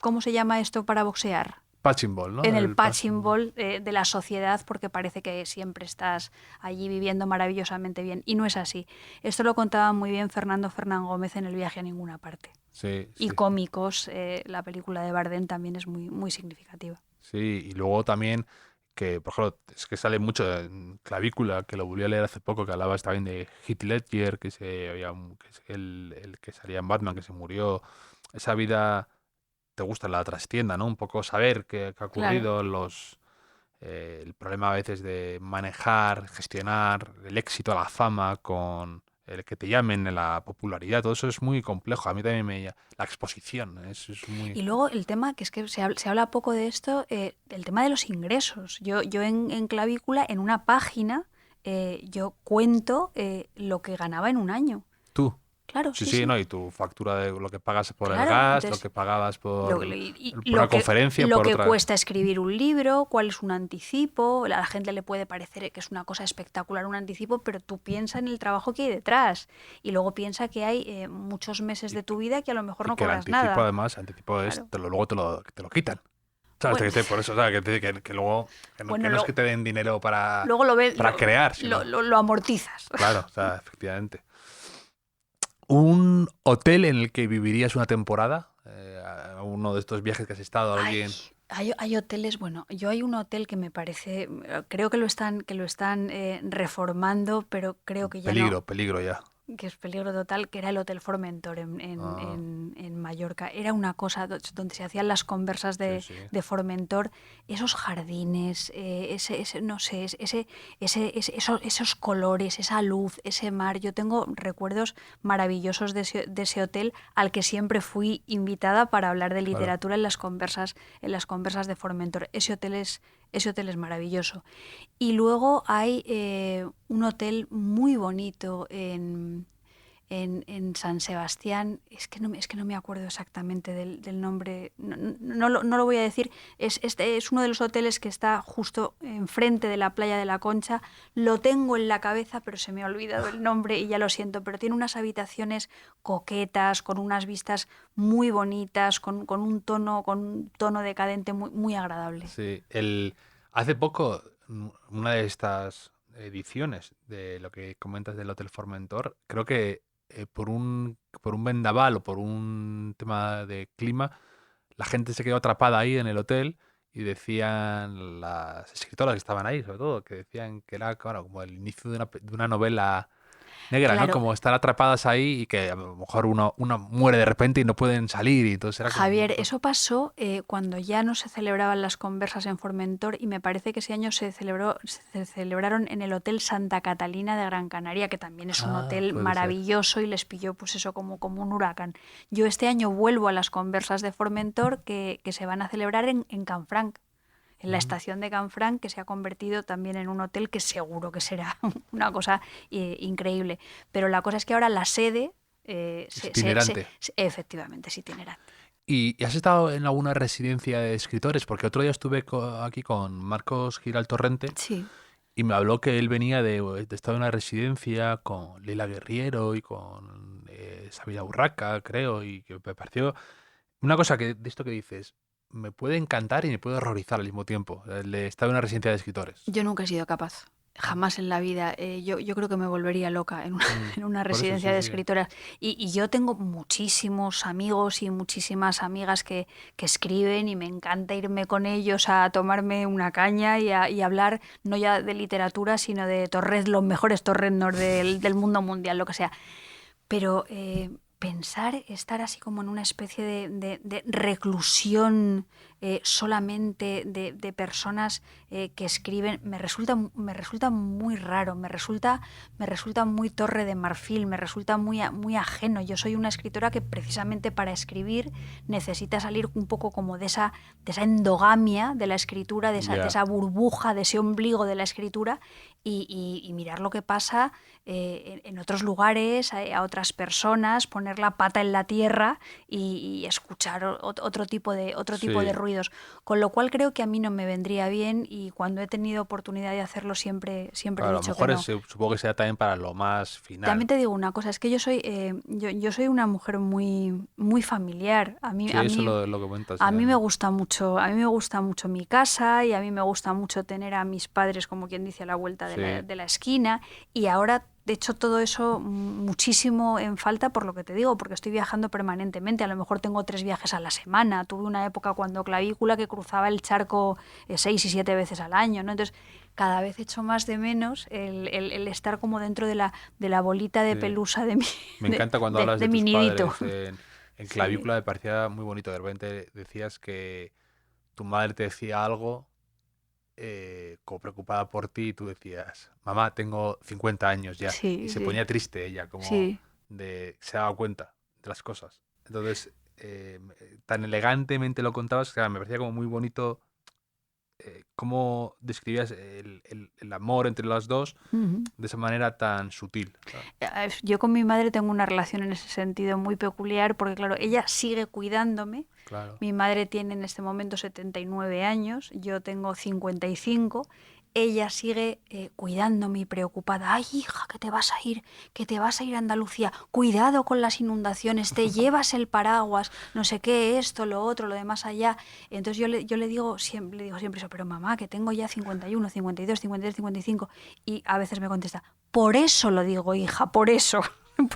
¿cómo se llama esto para boxear? Punching ball, ¿no? En el punching ball de la sociedad porque parece que siempre estás allí viviendo maravillosamente bien. Y no es así. Esto lo contaba muy bien Fernando Fernán Gómez en El viaje a ninguna parte. Sí, Y sí. cómicos, la película de Bardem también es muy, muy significativa. Sí, y luego también que, por ejemplo, es que sale mucho en Clavícula, que lo volví a leer hace poco, que hablabas también de Heath Ledger, que es el que salía en Batman, que se murió. Esa vida te gusta la trastienda, ¿no? Un poco saber qué ha Claro. ocurrido, el problema a veces de manejar, gestionar el éxito, la fama con el que te llamen, la popularidad, todo eso es muy complejo. A mí también la exposición, es muy... Y luego el tema, que es que se habla poco de esto, el tema de los ingresos. Yo en Clavícula, en una página, yo cuento lo que ganaba en un año. Tú. Claro, Sí, sí, sí, sí. ¿no? Y tu factura de lo que pagas por el Claro, gas, lo entonces que pagabas lo, por, y por una conferencia, lo por que otra... cuesta escribir un libro, cuál es un anticipo. A la gente le puede parecer que es una cosa espectacular un anticipo, pero tú piensa en el trabajo que hay detrás. Y luego piensa que hay muchos meses Y, de tu vida que a lo mejor y no que el cobras anticipo, nada. además, anticipo es, Claro. luego te lo quitan. ¿Sabes? Bueno, Por eso, ¿sabes? Que luego, bueno, que no es que te den dinero luego lo, ves, para crear, sino... lo amortizas. Claro, o sea, efectivamente. ¿Un hotel en el que vivirías una temporada? A uno de estos viajes que has estado, Ay, alguien... hay hoteles, bueno, yo hay un hotel que me parece, creo que lo están reformando, pero creo que ya no. Peligro ya. que es peligro total, que era el Hotel Formentor Ah, en Mallorca. Era una cosa donde se hacían las conversas sí, sí. de Formentor, esos jardines, no sé, esos colores, esa luz, ese mar. Yo tengo recuerdos maravillosos de ese hotel al que siempre fui invitada para hablar de Claro. literatura en las conversas de Formentor. Ese hotel es maravilloso. Y luego hay un hotel muy bonito en San Sebastián. Es que no me acuerdo exactamente del nombre. No lo voy a decir. Es uno de los hoteles que está justo enfrente de la playa de la Concha. Lo tengo en la cabeza, pero se me ha olvidado el nombre y ya lo siento. Pero tiene unas habitaciones coquetas, con unas vistas muy bonitas, con un tono decadente muy agradable. Sí, hace poco, una de estas ediciones de lo que comentas del Hotel Formentor, creo que por un vendaval o por un tema de clima, la gente se quedó atrapada ahí en el hotel y decían las escritoras que estaban ahí, sobre todo, que decían que era, claro, como el inicio de una novela negra, ¿no? Claro, Como estar atrapadas ahí y que a lo mejor uno muere de repente y no pueden salir y entonces era como una Javier, cosa. eso pasó cuando ya no se celebraban las conversas en Formentor y me parece que ese año se celebraron en el Hotel Santa Catalina de Gran Canaria, que también es un Ah, hotel puede ser. maravilloso y les pilló pues eso como un huracán. Yo este año vuelvo a las conversas de Formentor que se van a celebrar en Canfranc, en la Mm. estación de Canfranc, que se ha convertido también en un hotel que seguro que será una cosa increíble. Pero la cosa es que ahora la sede Es itinerante. efectivamente es itinerante. ¿Y has estado en alguna residencia de escritores? Porque otro día estuve aquí con Marcos Giral Torrente Sí. y me habló que él venía de estar en una residencia con Leila Guerriero y con Sabina Urraca, creo, y que me pareció una cosa que de esto que dices, me puede encantar y me puede horrorizar al mismo tiempo, el de estar en una residencia de escritores. Yo nunca he sido capaz, Mm, jamás en la vida. Yo creo que me volvería loca mm. en una Por eso residencia sí, de sí. escritoras. Y yo tengo muchísimos amigos y muchísimas amigas que escriben y me encanta irme con ellos a tomarme una caña y hablar no ya de literatura, sino de los mejores torrendos del mundo mundial, lo que sea. Pero pensar estar así como en una especie de reclusión solamente de personas que escriben me resulta muy raro, me resulta muy Torre de Marfil, me resulta muy ajeno. Yo soy una escritora que precisamente para escribir necesita salir un poco como de esa endogamia de la escritura, de Ya, esa burbuja, de ese ombligo de la escritura y mirar lo que pasa en otros lugares, a otras personas, poner la pata en la tierra y escuchar otro tipo de sí. ruidos. Con lo cual creo que a mí no me vendría bien y cuando he tenido oportunidad de hacerlo siempre he Claro, a lo dicho que mejor no. supongo que sea también para lo más También final. te digo una cosa, es que yo soy una mujer muy familiar. Sí, eso lo comentas A mí me en... gusta mucho, a mí me gusta mucho mi casa y a mí me gusta mucho tener a mis padres, como quien dice, a la vuelta Sí, de la esquina. Y ahora, de hecho, todo eso muchísimo en falta por lo que te digo, porque estoy viajando permanentemente. A lo mejor tengo 3 viajes a la semana. Tuve una época cuando clavícula que cruzaba el charco 6 y 7 veces al año, ¿no? Entonces, cada vez echo más de menos el estar como dentro de la bolita de sí. pelusa Me encanta cuando hablas de de mi tus nidito. padres en Sí. clavícula, me parecía muy bonito. De repente decías que tu madre te decía algo como preocupada por ti y tú decías, mamá, tengo 50 años ya. Y Sí, se sí, ponía triste ella, como sí. de se daba cuenta de las cosas. Entonces, tan elegantemente lo contabas, que me parecía como muy bonito cómo describías el amor entre las dos Ujú. de esa manera tan sutil, ¿sabes? Yo con mi madre tengo una relación en ese sentido muy peculiar porque, claro, ella sigue cuidándome. Claro. Mi madre tiene en este momento 79 años, yo tengo 55. Ella sigue cuidándome y preocupada. Ay, hija, que te vas a ir a Andalucía. Cuidado con las inundaciones, te llevas el paraguas, no sé qué, esto, lo otro, lo demás allá. Entonces yo le digo siempre eso, pero mamá, que tengo ya 51, 52, 53, 55. Y a veces me contesta, por eso lo digo, hija, por eso.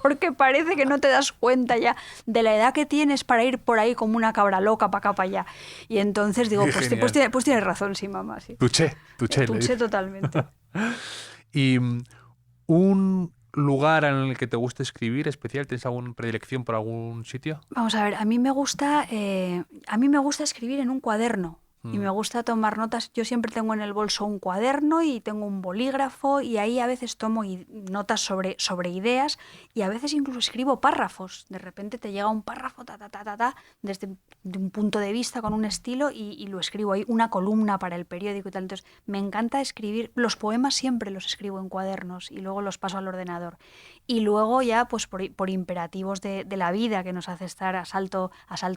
Porque parece que no te das cuenta ya de la edad que tienes para ir por ahí como una cabra loca para acá, para allá. Y entonces digo, Qué genial. pues tienes razón, sí, mamá, sí. Tuché, le Tuché dice. totalmente. Y un lugar en el que te guste escribir especial? ¿Tienes alguna predilección por algún sitio? Vamos a ver, a mí me gusta escribir en un cuaderno y me gusta tomar notas. Yo siempre tengo en el bolso un cuaderno y tengo un bolígrafo y ahí a veces tomo notas sobre ideas y a veces incluso escribo párrafos. De repente te llega un párrafo, desde de un punto de vista, con un estilo y lo escribo ahí, una columna para el periódico y tal. Entonces, me encanta escribir. Los poemas siempre los escribo en cuadernos y luego los paso al ordenador. Y luego ya, pues por imperativos de la vida que nos hace estar a salto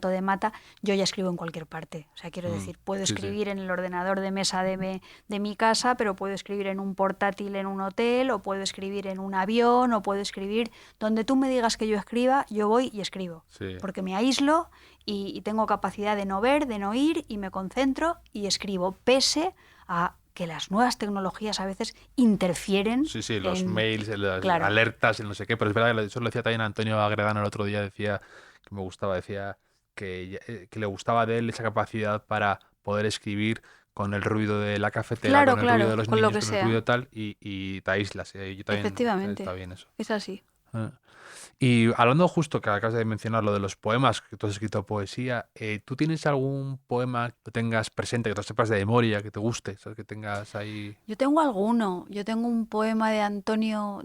de mata, yo ya escribo en cualquier parte. O sea, quiero decir, puedo Sí, sí. escribir en el ordenador de mesa de mi casa, pero puedo escribir en un portátil en un hotel, o puedo escribir en un avión, o puedo escribir donde tú me digas que yo escriba, yo voy y escribo. Sí. Porque me aíslo y tengo capacidad de no ver, de no oír, y me concentro y escribo, pese a que las nuevas tecnologías a veces interfieren Sí, sí, los en... mails, las Claro. alertas, el no sé qué, pero es verdad que eso lo decía también Antonio Agredano el otro día, decía que me gustaba, decía que le gustaba de él esa capacidad para poder escribir con el ruido de la cafetera, Claro, con el ruido de claro, los con lo niños, que con el ruido sea. tal, y te aíslas. Yo también, está Efectivamente, bien eso. es así. Ah. Y hablando justo que acabas de mencionar lo de los poemas, que tú has escrito poesía, ¿tú tienes algún poema que tengas presente, que te sepas de memoria, que te guste, ¿sabes? Que tengas ahí? Yo tengo alguno. Yo tengo un poema de Antonio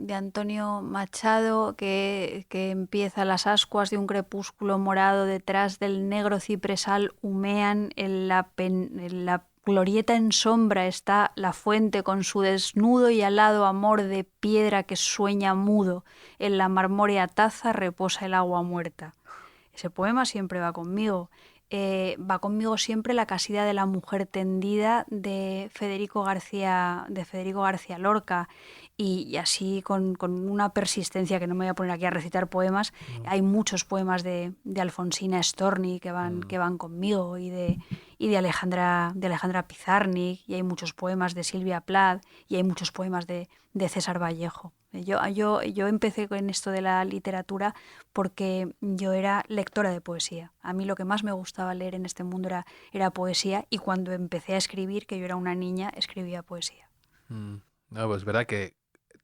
Machado que empieza: las ascuas de un crepúsculo morado detrás del negro cipresal humean, en la glorieta en sombra está la fuente con su desnudo y alado amor de piedra que sueña mudo, en la marmórea taza reposa el agua muerta. Ese poema siempre va conmigo. Va conmigo siempre La casida de la mujer tendida de Federico García Lorca, y así con una persistencia que no me voy a poner aquí a recitar poemas. No. Hay muchos poemas de Alfonsina Storni que van, Mm. que van conmigo, y de Alejandra Pizarnik, y hay muchos poemas de Silvia Plath, y hay muchos poemas de César Vallejo. Yo empecé con esto de la literatura porque yo era lectora de poesía. A mí lo que más me gustaba leer en este mundo era poesía, y cuando empecé a escribir, que yo era una niña, escribía poesía. Mm. No, pues es verdad que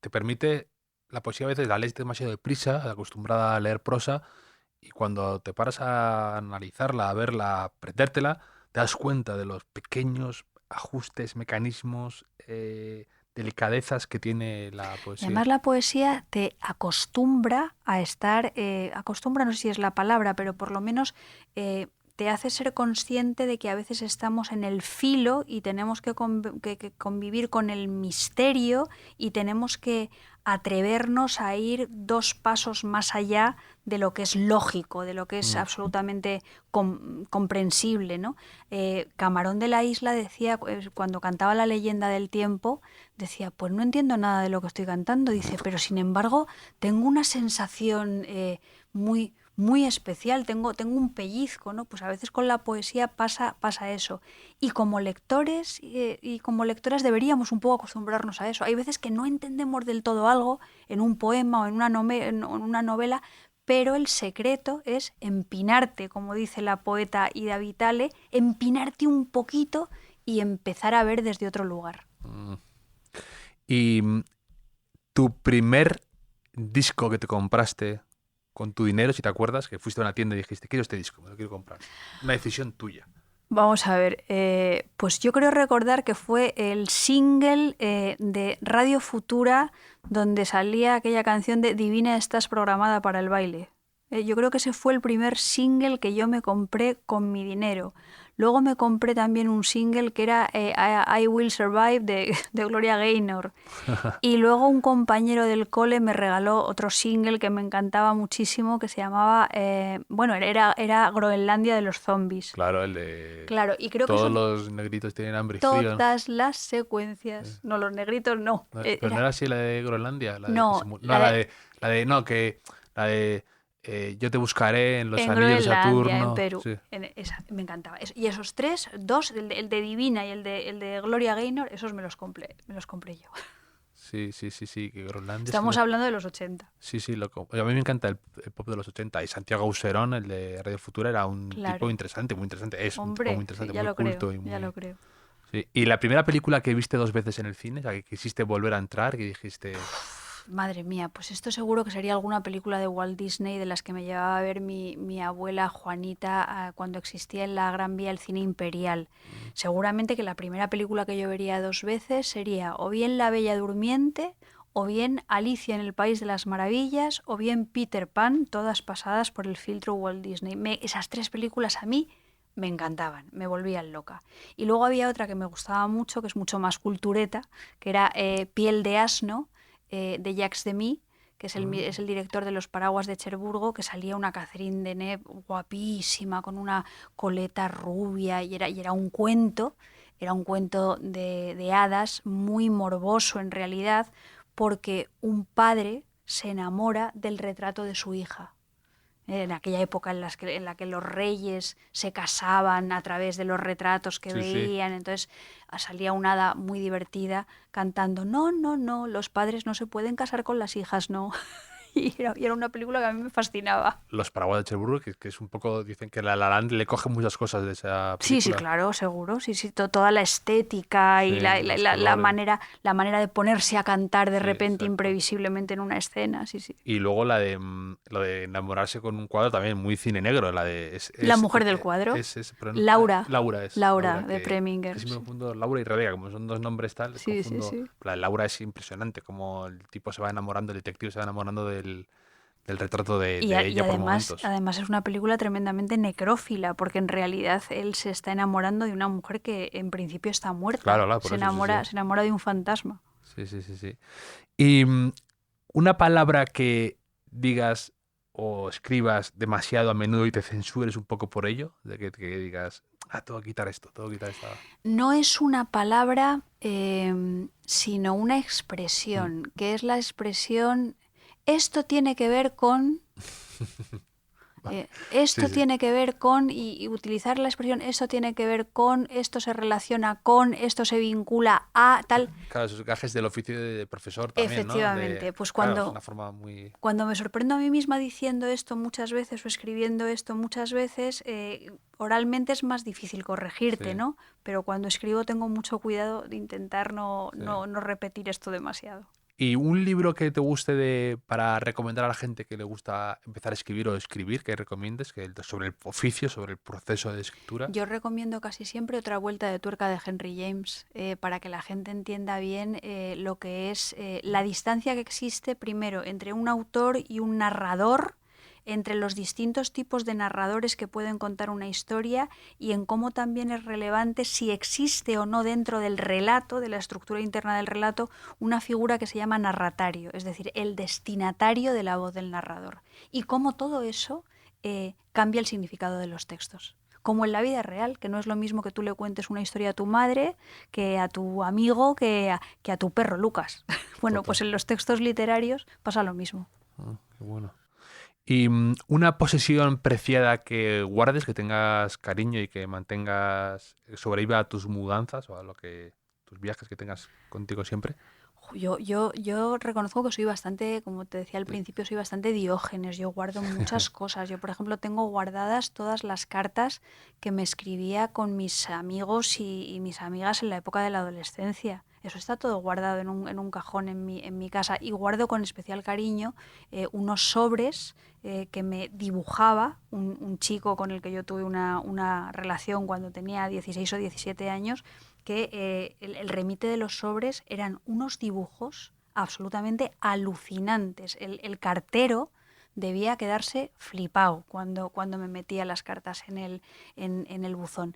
te permite, la poesía a veces la lees demasiado deprisa, acostumbrada a leer prosa, y cuando te paras a analizarla, a verla, a aprendértela, te das cuenta de los pequeños ajustes, mecanismos, delicadezas que tiene la Y poesía. además la poesía te acostumbra a estar, acostumbra, no sé si es la palabra, pero por lo menos te hace ser consciente de que a veces estamos en el filo y tenemos que convivir con el misterio, y tenemos que atrevernos a ir 2 pasos más allá de lo que es lógico, de lo que es Mm. absolutamente comprensible, ¿no? Camarón de la Isla decía, cuando cantaba La leyenda del tiempo, decía, pues no entiendo nada de lo que estoy cantando, dice, pero sin embargo tengo una sensación muy, muy especial, tengo un pellizco, ¿no? Pues a veces con la poesía pasa eso. Y como lectores y como lectoras deberíamos un poco acostumbrarnos a eso. Hay veces que no entendemos del todo algo en un poema o en una novela, pero el secreto es empinarte, como dice la poeta Ida Vitale, empinarte un poquito y empezar a ver desde otro lugar. Mm. Y tu primer disco que te compraste con tu dinero, si te acuerdas, que fuiste a una tienda y dijiste, quiero este disco, me lo quiero comprar. Una decisión tuya. Vamos a ver, pues yo creo recordar que fue el single de Radio Futura, donde salía aquella canción de Divina estás programada para el baile. Yo creo que ese fue el primer single que yo me compré con mi dinero. Luego me compré también un single que era I Will Survive de Gloria Gaynor. Y luego un compañero del cole me regaló otro single que me encantaba muchísimo, que se llamaba, era Groenlandia de los zombies. Claro, el de Claro, y creo que todos son los negritos tienen hambre y frío, ¿no? todas las secuencias. No, los negritos no. Pero no era así la de Groenlandia, la de que No, se no, la de la de yo te buscaré en los en anillos de Groenlandia, en Saturno. Perú. Sí, Esa, me encantaba. Y esos dos, el de Divina y el de Gloria Gaynor, esos me los compré yo. sí, que Groenlandia sí Estamos hablando de los 80. sí, a mí me encanta el pop de los 80 y Santiago Auserón, el de Radio Futura, era un tipo Claro. interesante, muy interesante. Es un tipo muy Hombre, sí, interesante, ya muy lo creo, culto y ya muy... lo creo. Sí. Y la primera película que viste 2 veces en el cine, o sea, que quisiste volver a entrar, que dijiste... Madre mía, pues esto seguro que sería alguna película de Walt Disney de las que me llevaba a ver mi abuela Juanita cuando existía en la Gran Vía el cine imperial. Mm. Seguramente que la primera película que yo vería 2 veces sería o bien La Bella Durmiente, o bien Alicia en el País de las Maravillas, o bien Peter Pan, todas pasadas por el filtro Walt Disney. Esas 3 películas a mí me encantaban, me volvían loca. Y luego había otra que me gustaba mucho, que es mucho más cultureta, que era Piel de Asno, de Jacques Demy, que es el director de Los Paraguas de Cherburgo, que salía una Catherine Deneuve guapísima, con una coleta rubia, y era era un cuento de hadas muy morboso en realidad, porque un padre se enamora del retrato de su hija. En aquella época en la que los reyes se casaban a través de los retratos que Sí, sí. veían, entonces salía una hada muy divertida cantando, no, no, no, los padres no se pueden casar con las hijas, no. Y era una película que a mí me fascinaba. Los Paraguas de Cherburgo, que es un poco, dicen que La La Land le coge muchas cosas de esa Sí, sí, película. claro, seguro. Sí, sí, toda la estética y Sí, los colores. la manera de ponerse a cantar de Sí, repente exacto. imprevisiblemente en una escena, sí, sí. Y luego lo de enamorarse con un cuadro también, muy cine negro, la de La mujer del cuadro, pero Laura, Laura es Laura Laura, de que es que Preminger, siempre me sí. confundo Laura y Rebeca, como son dos nombres tal, Sí, sí, confundo. sí. La de Laura es impresionante, como el tipo se va enamorando, el detective se va enamorando del retrato de Y ella por además, momentos. además es una película tremendamente necrófila, porque en realidad él se está enamorando de una mujer que en principio está Claro, muerta. claro, por eso, sí, sí. Se enamora de un fantasma. Sí, sí, sí, sí. Y una palabra que digas o escribas demasiado a menudo y te censures un poco por ello, de que digas, tengo que quitar esto, tengo que quitar esta. No es una palabra, sino una Mm. expresión, que es la expresión, esto tiene que ver con, Va. Sí, esto sí. tiene que ver con, y utilizar la expresión, esto tiene que ver con, esto se relaciona con, esto se vincula a tal. Claro, esos gajes del oficio de profesor también, ¿no? Efectivamente, pues Claro, es una forma muy. cuando me sorprendo a mí misma diciendo esto muchas veces o escribiendo esto muchas veces, oralmente es más difícil corregirte, Sí, ¿no? Pero cuando escribo tengo mucho cuidado de intentar sí. no repetir esto demasiado. ¿Y un libro que te guste para recomendar a la gente que le gusta empezar a escribir o escribir, que recomiendes, sobre el oficio, sobre el proceso de escritura? Yo recomiendo casi siempre Otra vuelta de tuerca de Henry James, para que la gente entienda bien lo que es la distancia que existe primero entre un autor y un narrador, entre los distintos tipos de narradores que pueden contar una historia, y en cómo también es relevante si existe o no dentro del relato, de la estructura interna del relato, una figura que se llama narratario, es decir, el destinatario de la voz del narrador. Y cómo todo eso cambia el significado de los textos. Como en la vida real, que no es lo mismo que tú le cuentes una historia a tu madre, que a tu amigo, que a tu perro Lucas. Bueno, Total. pues en los textos literarios pasa lo mismo. Qué bueno. Y una posesión preciada que guardes, que tengas cariño y que mantengas, sobreviva a tus mudanzas o a lo que tus viajes que tengas contigo siempre. Yo reconozco que soy bastante, como te decía al principio, soy bastante diógenes. Yo guardo muchas cosas. Yo, por ejemplo, tengo guardadas todas las cartas que me escribía con mis amigos y mis amigas en la época de la adolescencia. Eso está todo guardado en un cajón en mi casa. Y guardo con especial cariño unos sobres que me dibujaba un chico con el que yo tuve una relación cuando tenía 16 o 17 años, que el remite de los sobres eran unos dibujos absolutamente alucinantes. El cartero debía quedarse flipado cuando me metía las cartas en el buzón.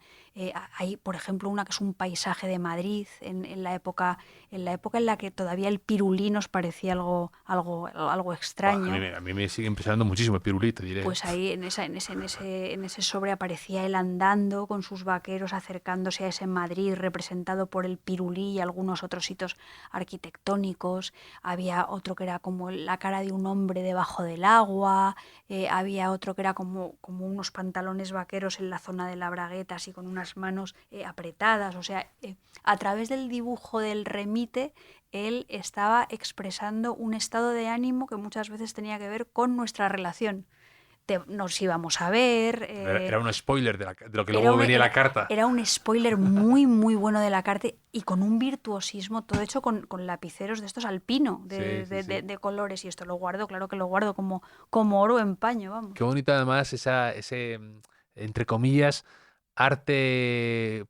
Hay, por ejemplo, una que es un paisaje de Madrid en la época en la que todavía el pirulí nos parecía algo Buah, extraño. a mí me sigue impresionando muchísimo el pirulito, diré. Pues ahí en ese sobre aparecía él andando con sus vaqueros acercándose a ese Madrid representado por el pirulí y algunos otros hitos arquitectónicos. Había otro que era como la cara de un hombre debajo del agua. Había otro que era como unos pantalones vaqueros en la zona de la bragueta, así con unas manos apretadas. O sea, a través del dibujo del remite él estaba expresando un estado de ánimo que muchas veces tenía que ver con nuestra relación. nos íbamos a ver. Era un spoiler de lo que Era luego un, venía en la era, carta. era un spoiler muy, muy bueno de la carta y con un virtuosismo, todo hecho con lapiceros de estos alpino, Sí, sí, sí. de colores. Y esto lo guardo, claro que lo guardo como oro en paño, Qué vamos. bonito además ese, entre comillas, arte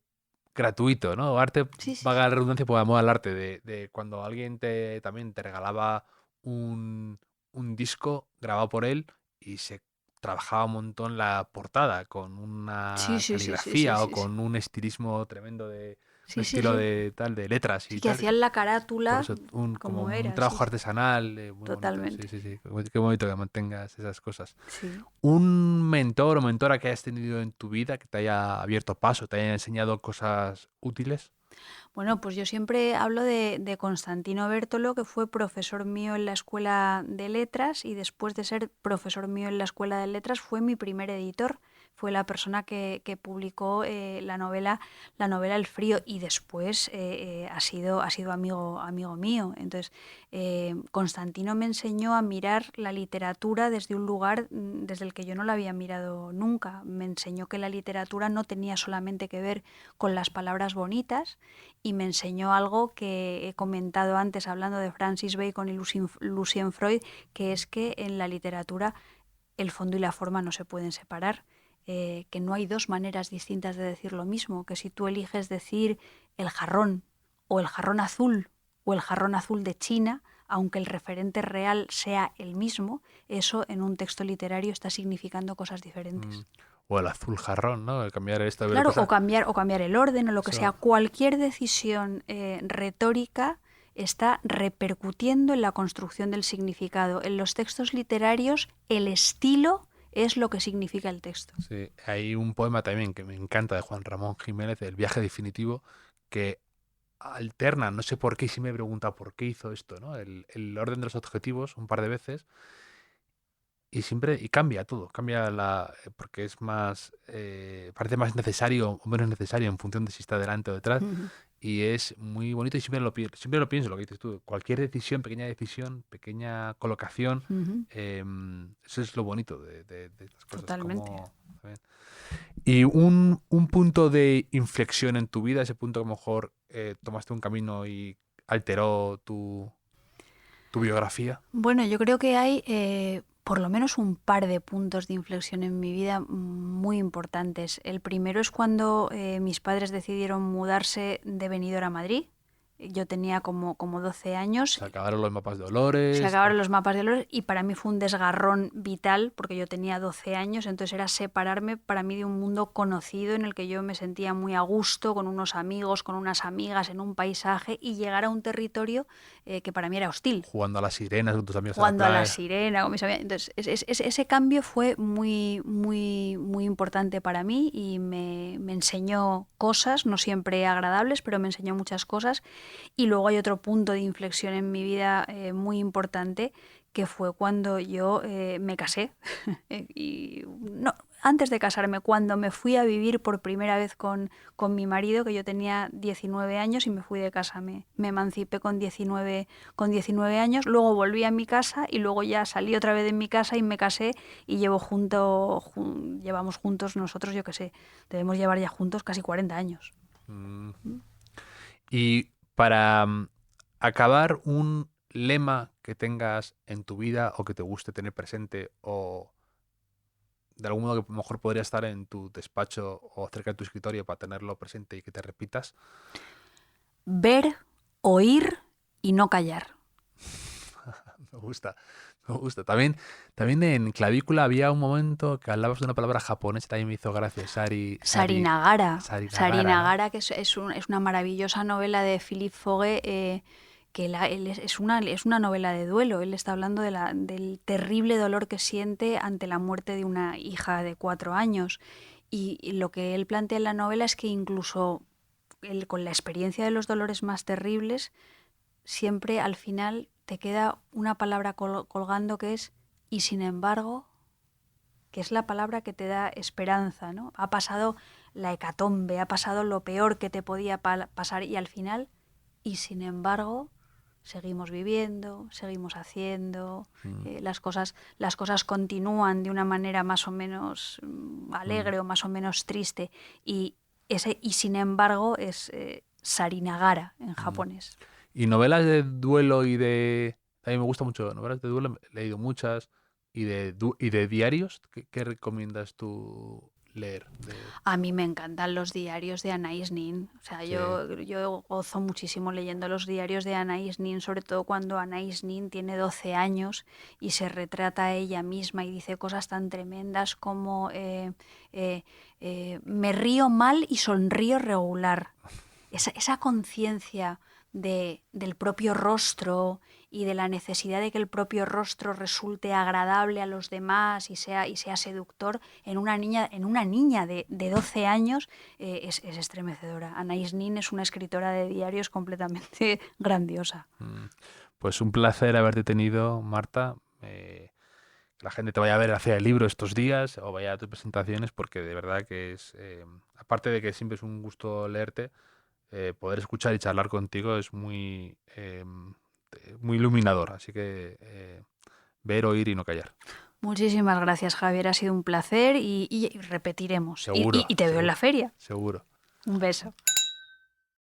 gratuito, ¿no? Arte, Sí, sí, vaga sí. la redundancia, por amor al arte, de cuando alguien también te regalaba un, un disco grabado por él y se trabajaba un montón la portada con Sí, una sí, sí, sí, sí, caligrafía o sí, sí. con un estilismo tremendo de un Sí, sí, estilo sí. de tal de letras Sí y que tal. hacían la Por carátula eso, como como un era, sí, trabajo sí. artesanal muy bonito. Sí, Totalmente. sí, sí. Qué bonito que mantengas esas cosas. Sí. ¿Un mentor o mentora que hayas tenido en tu vida que te haya abierto paso, te haya enseñado cosas útiles? Bueno, pues yo siempre hablo de Constantino Bertolo, que fue profesor mío en la Escuela de Letras y después de ser profesor mío en la Escuela de Letras fue mi primer editor. Fue la persona que publicó la novela El Frío y después ha sido amigo mío. Entonces, Constantino me enseñó a mirar la literatura desde un lugar desde el que yo no la había mirado nunca. Me enseñó que la literatura no tenía solamente que ver con las palabras bonitas, y me enseñó algo que he comentado antes hablando de Francis Bacon y Lucien Freud, que es que en la literatura el fondo y la forma no se pueden separar, que no hay dos maneras distintas de decir lo mismo, que si tú eliges decir el jarrón o el jarrón azul o el jarrón azul de China, aunque el referente real sea el mismo, eso en un texto literario está significando cosas Mm, diferentes. O el azul jarrón, ¿no? El cambiar esto. Lo que Claro, pasa, o cambiar el orden o lo que sea. eso, Cualquier decisión retórica está repercutiendo en la construcción del significado. En los textos literarios, el estilo es lo que significa el texto. sí. Hay un poema también que me encanta de Juan Ramón Jiménez, El viaje definitivo, que alterna, no sé por qué, y sí me he preguntado por qué hizo esto, ¿no? El orden de los adjetivos un par de veces y siempre, y cambia todo, porque es más, parece más necesario o menos necesario en función de si está delante o detrás. Ujú, Y es muy bonito y siempre lo pienso, lo que dices tú. Cualquier decisión, pequeña colocación, ujú. eso es lo bonito de estas cosas. Totalmente. Y un punto de inflexión en tu vida, ese punto que a lo mejor tomaste un camino y alteró tu biografía. Bueno, yo creo que hay por lo menos un par de puntos de inflexión en mi vida muy importantes. El primero es cuando mis padres decidieron mudarse de Benidorm a Madrid. Yo tenía como 12 años. Se acabaron los mapas de Se olores, tal. acabaron los mapas de olores y para mí fue un desgarrón vital porque yo tenía 12 años, entonces era separarme para mí de un mundo conocido en el que yo me sentía muy a gusto, con unos amigos, con unas amigas, en un paisaje y llegar a un territorio que para mí era hostil, Jugando a las sirenas con tus amigos en la jugando a la playa. sirena con mis amigos. Entonces, ese cambio fue muy, muy, muy importante para mí y me enseñó cosas, no siempre agradables, pero me enseñó muchas cosas. Y luego hay otro punto de inflexión en mi vida muy importante, que fue cuando yo me casé. Y no, antes de casarme, cuando me fui a vivir por primera vez con mi marido, que yo tenía 19 años y me fui de casa, me emancipé con 19 años, luego volví a mi casa y luego ya salí otra vez de mi casa y me casé y llevamos juntos nosotros, yo qué sé, debemos llevar ya juntos casi 40 años. Mm. Y para acabar, un lema que tengas en tu vida o que te guste tener presente o de algún modo que a lo mejor podría estar en tu despacho o cerca de tu escritorio para tenerlo presente y que te repitas. Ver, oír y no callar. Me gusta, me gusta. También en Clavícula había un momento que hablabas de una palabra japonesa, también me hizo gracia, Sarinagara, ¿no? Sarinagara, que es una maravillosa novela de Philippe Fogg, que él es una novela de duelo. Él está hablando del terrible dolor que siente ante la muerte de una hija de 4 años. Y lo que él plantea en la novela es que incluso él, con la experiencia de los dolores más terribles, siempre al final te queda una palabra colgando que es y sin embargo, que es la palabra que te da esperanza, ¿no? Ha pasado la hecatombe, ha pasado lo peor que te podía pasar y al final, y sin embargo, seguimos viviendo, seguimos haciendo, Mm, las cosas continúan de una manera más o menos mm, alegre o más o menos triste y sin embargo es Sarinagara en mm. japonés. Y novelas de duelo y de... A mí me gusta mucho novelas de duelo, he leído muchas. Y de diarios, ¿qué recomiendas tú leer? A mí me encantan los diarios de Anais Nin. O sea, Sí. yo gozo muchísimo leyendo los diarios de Anais Nin, sobre todo cuando Anais Nin tiene 12 años y se retrata a ella misma y dice cosas tan tremendas como eh, me río mal y sonrío regular. Esa conciencia del propio rostro y de la necesidad de que el propio rostro resulte agradable a los demás y sea seductor en una niña de 12 años es estremecedora. Anais Nin es una escritora de diarios completamente grandiosa. Mm. Pues un placer haberte tenido, Marta. Que la gente te vaya a ver hacia el libro estos días o vaya a tus presentaciones porque de verdad que es, aparte de que siempre es un gusto leerte, poder escuchar y charlar contigo es muy iluminador. Así que ver, oír y no callar. Muchísimas gracias, Javier. Ha sido un placer y repetiremos. Seguro, Y te veo en seguro, la feria. seguro. Un beso.